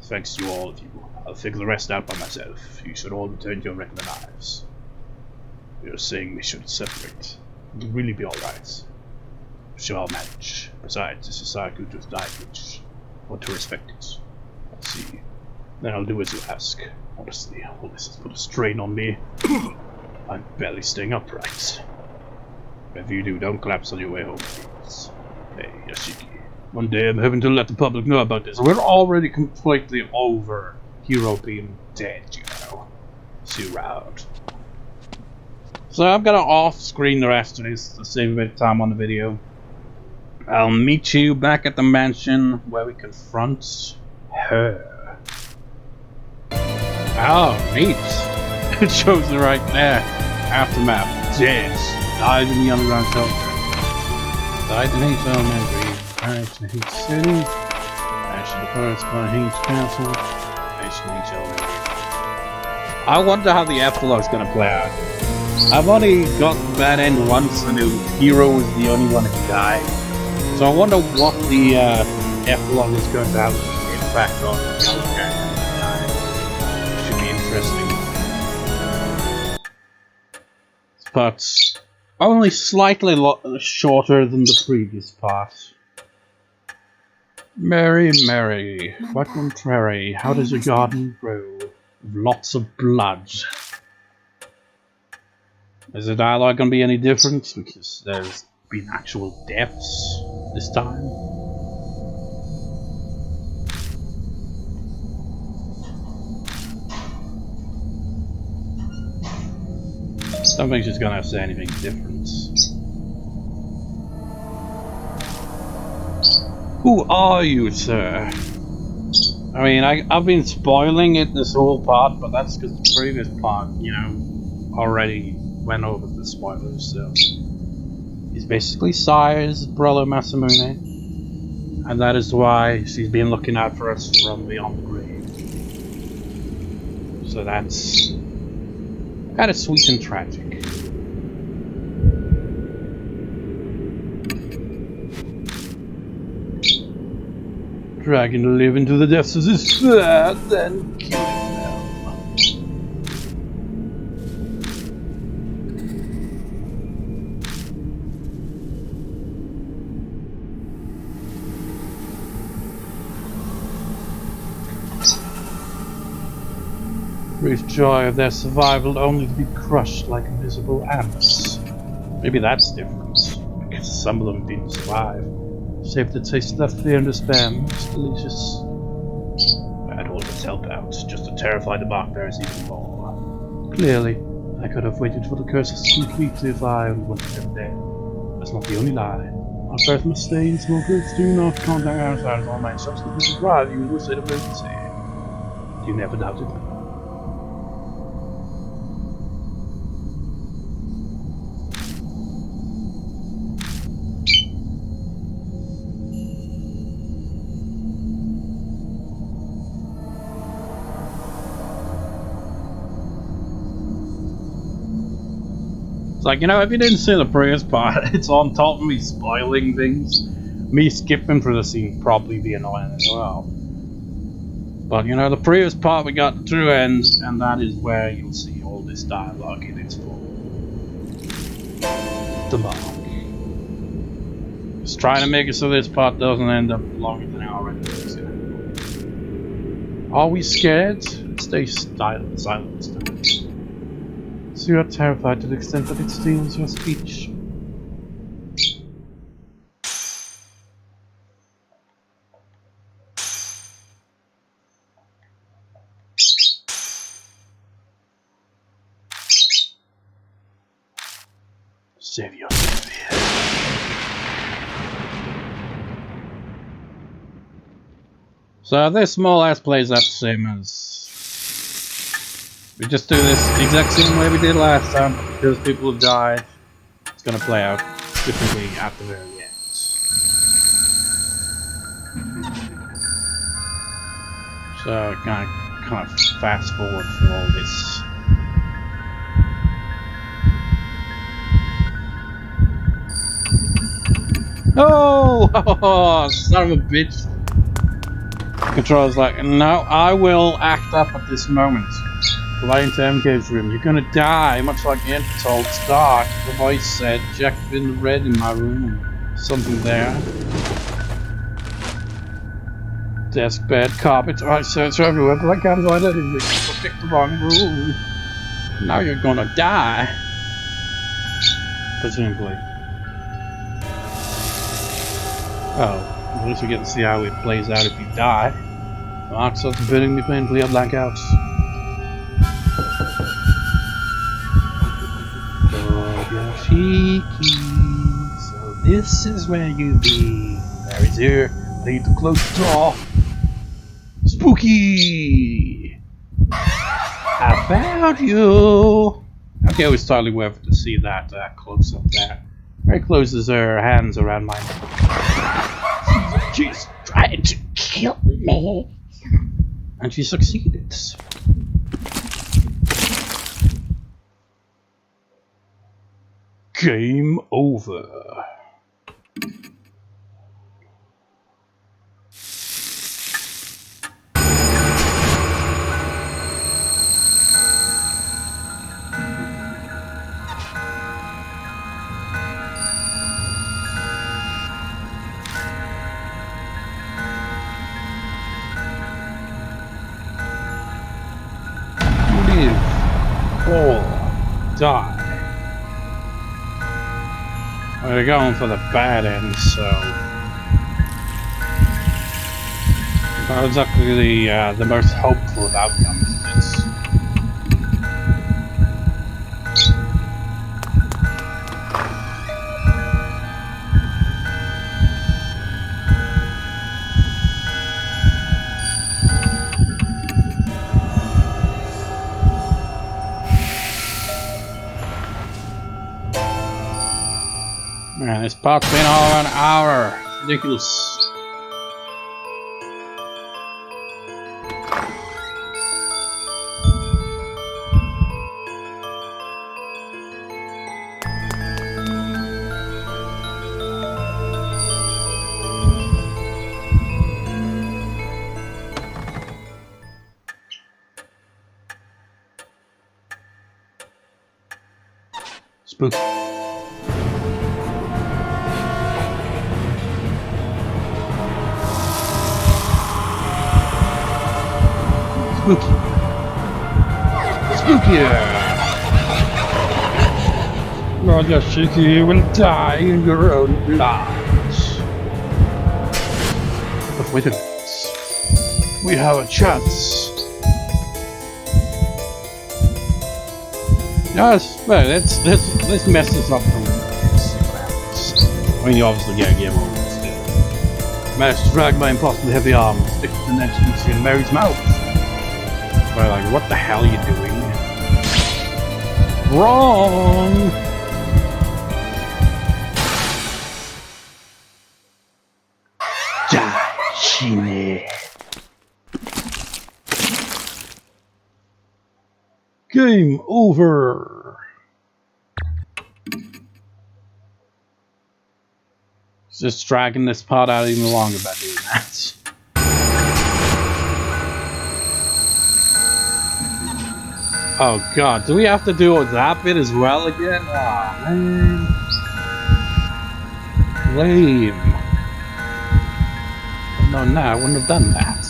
Thanks to all of you. I'll figure the rest out by myself. You should all return to your regular lives. You're saying we should separate. It'll really be alright. Sure, I'll manage. Besides, this society who just died, which want to respect it. I'll see. Then I'll do as you ask. Honestly, all this has put a strain on me. I'm barely staying upright. Whatever you do, don't collapse on your way home, please. Hey, Yashiki. One day I'm having to let the public know about this. We're already completely over Hiroo being dead, you know. See you around. So I'm gonna off-screen the rest of this to save a bit of time on the video. I'll meet you back at the mansion where we confront her. Oh, neat. It shows it right there. Aftermath. Dead. Died in the underground shelter. Died in H Elementary. Died in H City. Died in the Pirates by H Castle. Died in H Elementary. I wonder how the epilogue's gonna play out. I've only got that end once, and Hiroo was the only one who died. So I wonder what the epilogue is going to have an impact on the other characters who died. Should be interesting. But only slightly shorter than the previous part. Mary, Mary, quite contrary, how does your garden grow? With lots of blood. Is the dialogue going to be any different? Because there's been actual deaths this time. Don't think she's going to say anything different. Who are you, sir? I mean, I've been spoiling it this whole part, but that's because the previous part, you know, already went over the spoilers, so. He's basically Sire's brother Masamune, and that is why she's been looking out for us from beyond the grave. So that's kind of sweet and tragic. Dragging to live into the depths of this flat, then killing them. Brief joy of their survival only to be crushed like invisible ants. Maybe that's different, because some of them didn't survive. Save the taste left fear and despair. Most delicious. I'd always help out, just to terrify the barbarians even more. Clearly, I could have waited for the curses completely if I only wanted them dead. That's not the only lie. Our birth must stay in smokers. Do not contact outsiders. All my substances require the usual state of emergency. You never doubted. Like, you know, if you didn't see the previous part, it's on top of me spoiling things. Me skipping through the scene probably be annoying as well. But, you know, the previous part we got the true end, and that is where you'll see all this dialogue in its full. The mark. Just trying to make it so this part doesn't end up longer than an hour already. Are we scared? Stay silent. So you are terrified to the extent that it steals your speech. Save yourself here. So this more or less plays out the same as... We just do this the exact same way we did last time, because people have died. It's gonna play out differently at the very end. So kind of fast forward through all this. Oh, son of a bitch! Controller's like, no, I will act up at this moment. Fly into MK's room. You're gonna die, much like the ant told Stark. The voice said, Jack in the red in my room. Something there. Desk, bed, carpet. I search everywhere, but I can't find anything. I picked the wrong room. Now you're gonna die. Presumably. Oh, at least we get to see how it plays out if you die. Mark starts burning me painfully, I black out. Cheeky. So this is where you be. Mary's here. I need to close the door. Spooky! I found you! Okay, it was totally worth it to see that close up there. Mary closes her hands around my neck. She's trying to kill me. And she succeeded. Game over. Live or die. We're going for the bad end, so not exactly the most hopeful of outcomes. Man, this part's been over an hour. It's ridiculous. Spooky. Spooky. Spooky. Nagasaki, you will die in your own blood. But wait a minute. We have a chance. Yes, well, let's mess this up for a minute. See what happens. I mean, you obviously get a game over it still. Managed to drag my impossibly heavy arm and stick the next in Mary's mouth. But like, what the hell are you doing? Wrong! Dashine. Game over. Just dragging this part out even longer by doing that. Oh god, do we have to do that bit as well again? Aw, man. Lame. No, I wouldn't have done that.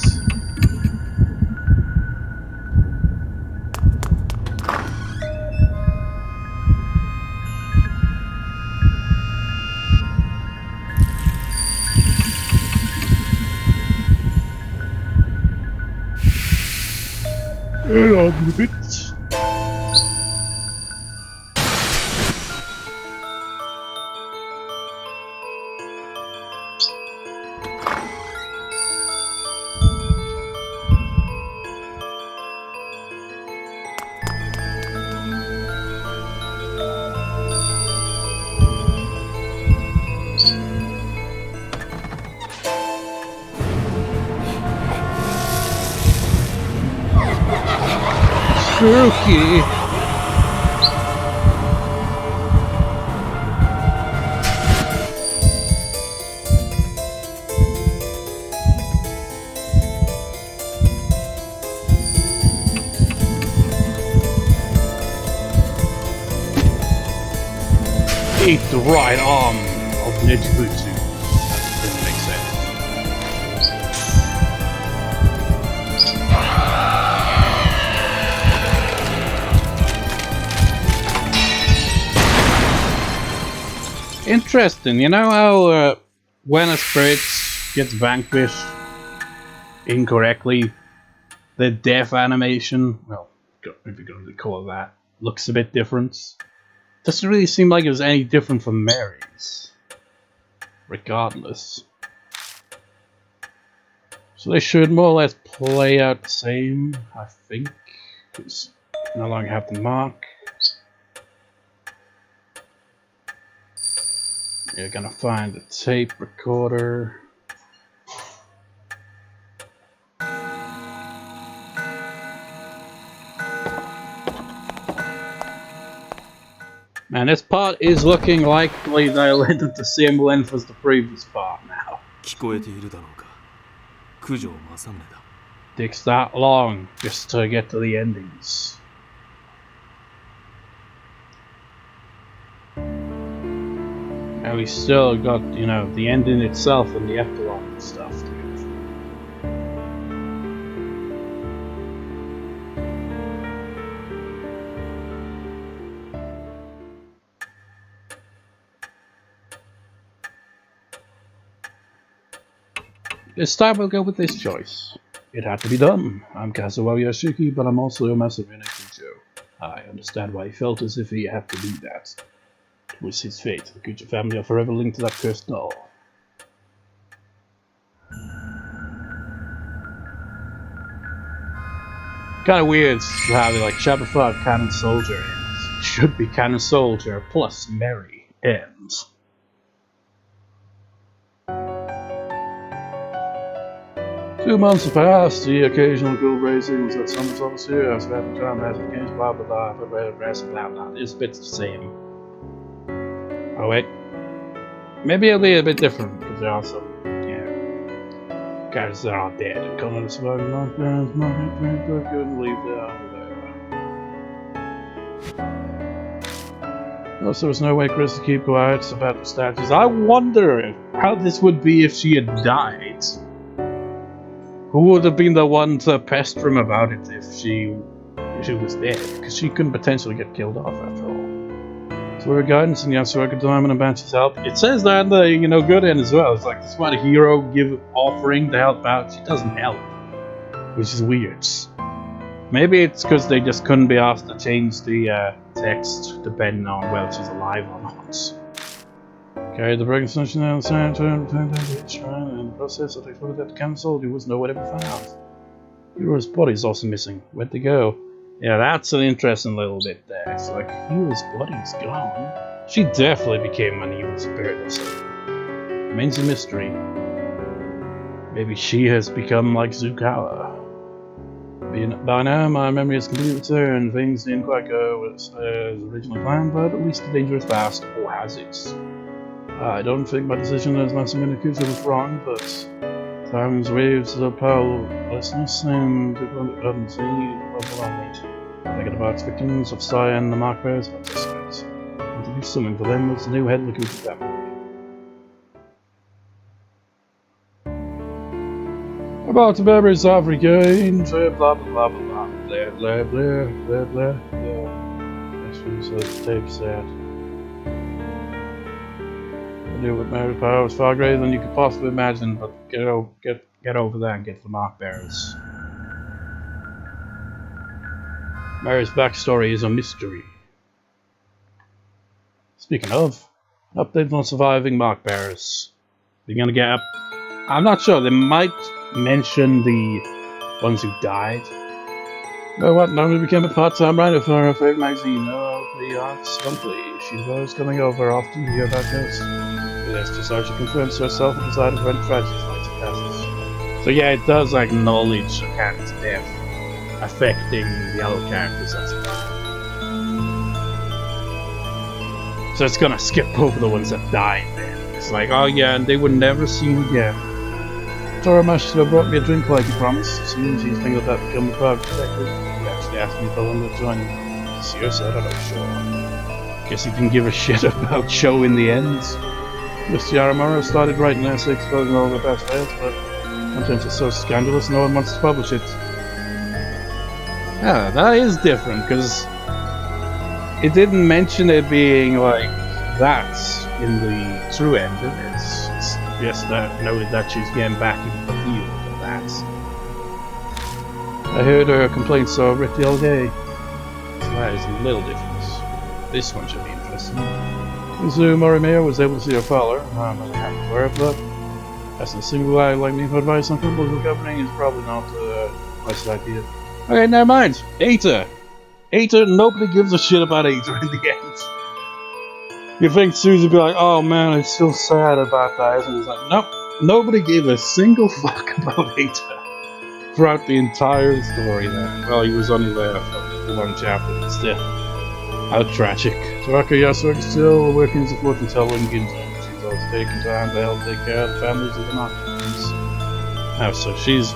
On the bit. Spooky. Eat the right arm of Nijibutsu. That didn't make sense. Interesting, you know how when a spirit gets vanquished incorrectly, the death animation, well, if you're going to call it that, looks a bit different. Doesn't really seem like it was any different from Mary's, regardless. So they should more or less play out the same, I think, because no longer have the mark. You're gonna find the tape recorder. Man, this part is looking likely they'll end up the same length as the previous part now. Takes that long just to get to the endings. And we still got, you know, the ending itself and the epilogue and stuff to go through. This time we'll go with this choice. It had to be done. I'm Kazuo Yoshiki, but I'm also a master in Kujo. I understand why he felt as if he had to do that. It was his fate. The Kujo family are forever linked to that cursed doll. Kinda weird how they like chapter 5 Kannon Soldier ends. It should be Kannon Soldier plus Mary ends. Two months have passed, the occasional guild raisings at summons of Asura, I've spent time as games, blah blah blah, blah blah. It's a bit the same. Oh wait. Maybe it'll be a bit different, because there are some, you know, characters that are dead. Kannon surviving long parents, my parents, I couldn't leave there. Also, there's no way Chris to keep quiet about the statues. I wonder how this would be if she had died. Who would have been the one to pester him about it if she was dead? Because she couldn't potentially get killed off after all. So with guidance and the Asura Daimon and Banshee's help, it says that in the good end as well. It's like despite a hero give offering to help out, she doesn't help, which is weird. Maybe it's because they just couldn't be asked to change the text depending on whether she's alive or not. Carried the broken sunshine down the sand, returned to the shrine, and in the process, I explored that the Kannon soldier was nowhere to be found. Hiroo's body is also missing. Where'd they go? Yeah, that's an interesting little bit there. It's like, Hiroo's body's gone. She definitely became an evil spirit or something. Remains a mystery. Maybe she has become like Zukawa. By now, my memory has completely returned. Things didn't quite go as originally planned, but at least the danger is past, or has it? I don't think my decision as Master Minakusa was wrong, but time's waves of powerlessness and dependency overwhelming. Thinking about victims of Saya and the Mark Bears, that's a sight. I want to do something for them as the new head of the Kusa family. About the memories I've regained, blah blah blah blah blah blah blah blah blah blah blah. That's what he says, the tape said. I knew what Mary's power was far greater than you could possibly imagine, but get over there and get the Mark Bearers. Mary's backstory is a mystery. Speaking of, updates on surviving Mark Bearers. You're gonna get up. I'm not sure, they might mention the ones who died. But what, Naomi became a part-time writer for her favorite magazine. Oh, the arts monthly. She was coming over often to hear about ghosts. Yes, just how she confronts herself and decided when tragedies like to passes. So yeah, it does acknowledge Kanon's death affecting the other characters as well. So it's gonna skip over the ones that died then. It's like, oh yeah, and they were never seen again. Toramash should have brought me a drink like he promised. Soon she's thinking about becoming a private detective. He actually asked me if I wanted to join him. Seriously, I don't know, sure. Guess he didn't give a shit about show in the end. Mr. Yaramura started writing an essay exposing all the past tales, but sometimes it's so scandalous no one wants to publish it. Yeah, that is different, because it didn't mention it being like that in the true end, did it? It's just noted that she's getting back into the field of that. I heard her complaints so Rick the other day. So that is a little different. This one should be interesting. Mizu Morimiya was able to see her father. I'm really happy for her, but as a single guy like me for advice on couples governing is probably not the best idea. Okay, never mind. Aita, nobody gives a shit about Aita in the end. You think Susie would be like, oh man, it's so sad about that, and it's like, nope, nobody gave a single fuck about Aita throughout the entire story there. Well, he was only there for one chapter, but still. How tragic. Taraka Yasuo is still working as a fortune teller in Ginza. She's also taking time to help take care of the families of the Nakans. Now, so she's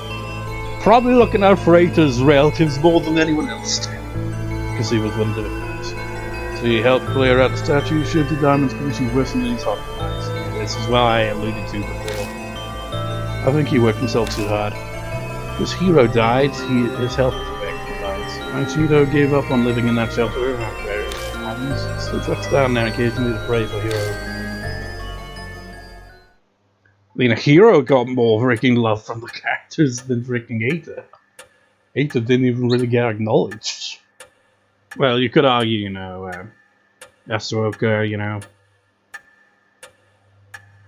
probably looking out for Aita's relatives more than anyone else. Because he was one of the victims. So he helped clear out the statue, showed the Diamond's condition worse than he's hospitalized. This is what I alluded to before. I think he worked himself too hard. Because Hiroo died, his health was affected by it. And Shido gave up on living in that shelter after various happens. Still treks down there occasionally to pray for Hiroo. I mean, Hiroo got more freaking love from the characters than freaking Aita. Aita didn't even really get acknowledged. Well, you could argue, Asura,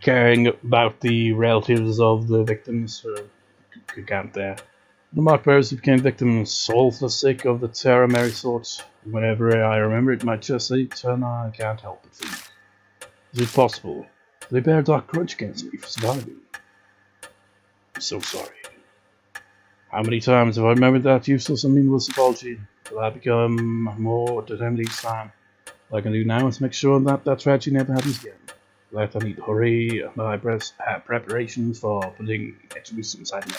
caring about the relatives of the victims, could count there. The Mark Bearers who became victims, all for the sake of the terror Mary sought. Whenever I remember it, my chest aches, and I can't help but think. Is it possible? They bear a dark grudge against me for surviving. I'm so sorry. How many times have I remembered that useless and meaningless apology? Will I become more determined each time? What I can do now is make sure that tragedy never happens again. Let I need to hurry my preparations for putting Etribusu inside me.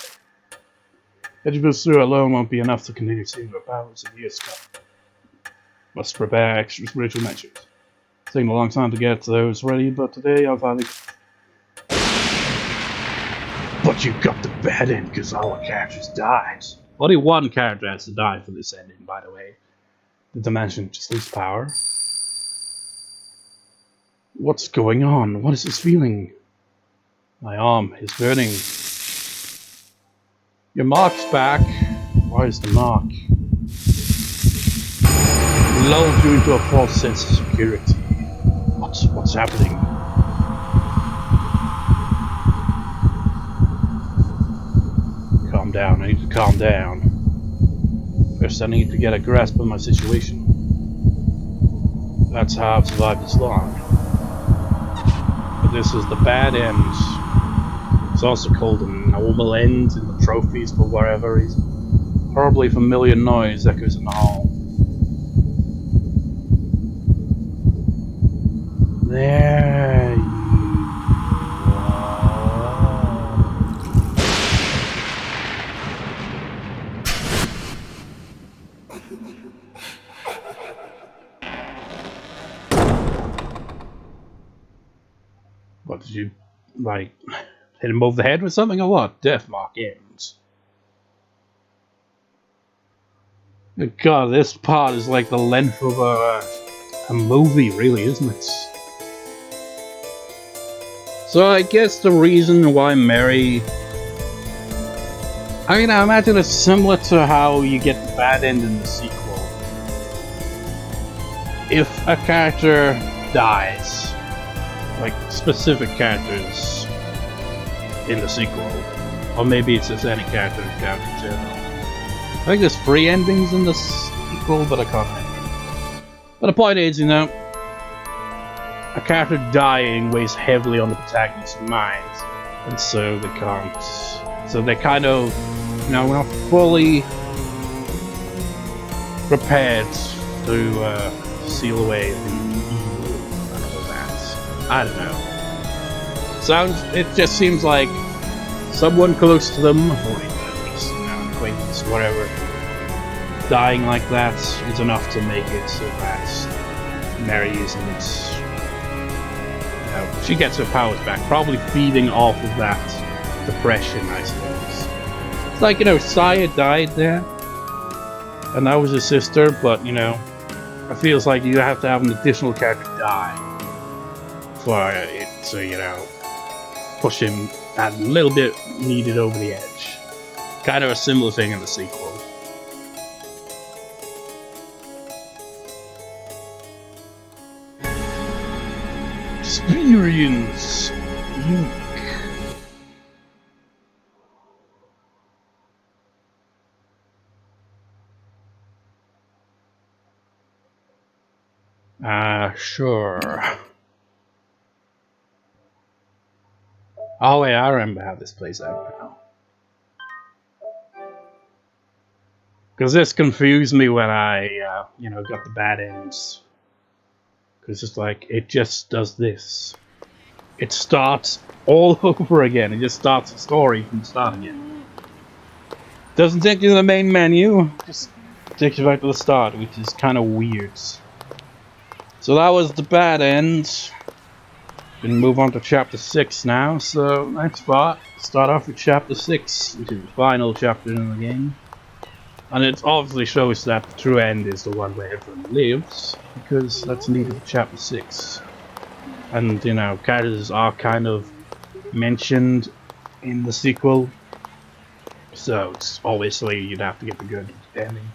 Etribusu alone won't be enough to continue seeing her powers in years to come. Must prepare extra spiritual measures. taking a long time to get those ready, but today I finally... But you got the bad end because all the characters died. Only one character has to die for this ending, by the way. The dimension just lose power. What's going on? What is this feeling? My arm is burning. Your mark's back. Why is the mark? Lulled you into a false sense of security. What's happening? Calm down. I need to calm down. First, I need to get a grasp of my situation. That's how I've survived this long. But this is the bad end. It's also called a normal end in the trophies for whatever reason. Horribly familiar noise echoes in the hall. There you What, did you, like, hit him over the head with something or what? Deathmark ends. God, this part is like the length of a movie, really, isn't it? So I guess the reason why Mary... I mean, I imagine it's similar to how you get the bad end in the sequel. If a character dies, like specific characters in the sequel, or maybe it's just any character in general. I think there's 3 endings in the sequel, but I can't remember. But the point is, you know, a character dying weighs heavily on the protagonist's mind, and so they can't. So they're kind of, you know, not fully prepared to seal away the evil and all that. I don't know. It just seems like someone close to them, or at least, you know, an acquaintance, whatever, dying like that is enough to make it so that Mary isn't. She gets her powers back, probably feeding off of that depression, I suppose. It's like, you know, Saya died there, and that was his sister, but, you know, it feels like you have to have an additional character die for it to, you know, push him a little bit needed over the edge. Kind of a similar thing in the sequel. Experience Ink. Sure. Oh wait, I remember how this plays out now. Because this confused me when I, you know, got the bad ends. Because it's like, it just does this. It starts all over again. It just starts the story from the start again. Doesn't take you to the main menu, just takes you back to the start, which is kind of weird. So that was the bad end. Gonna move on to chapter 6 now. So next part, start off with chapter 6, which is the final chapter in the game. And it obviously shows that the true end is the one where everyone lives, because that's needed for chapter 6. And, you know, characters are kind of mentioned in the sequel, so it's obviously you'd have to get the good ending.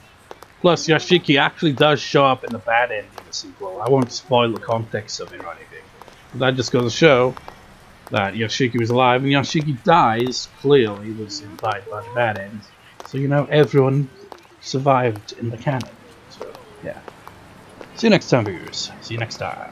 Plus, Yashiki actually does show up in the bad end in the sequel. I won't spoil the context of it or anything, but that just goes to show that Yashiki was alive, and Yashiki dies, clearly was implied by the bad end. So, you know, everyone survived in the canon. So, yeah. See you next time, viewers. See you next time.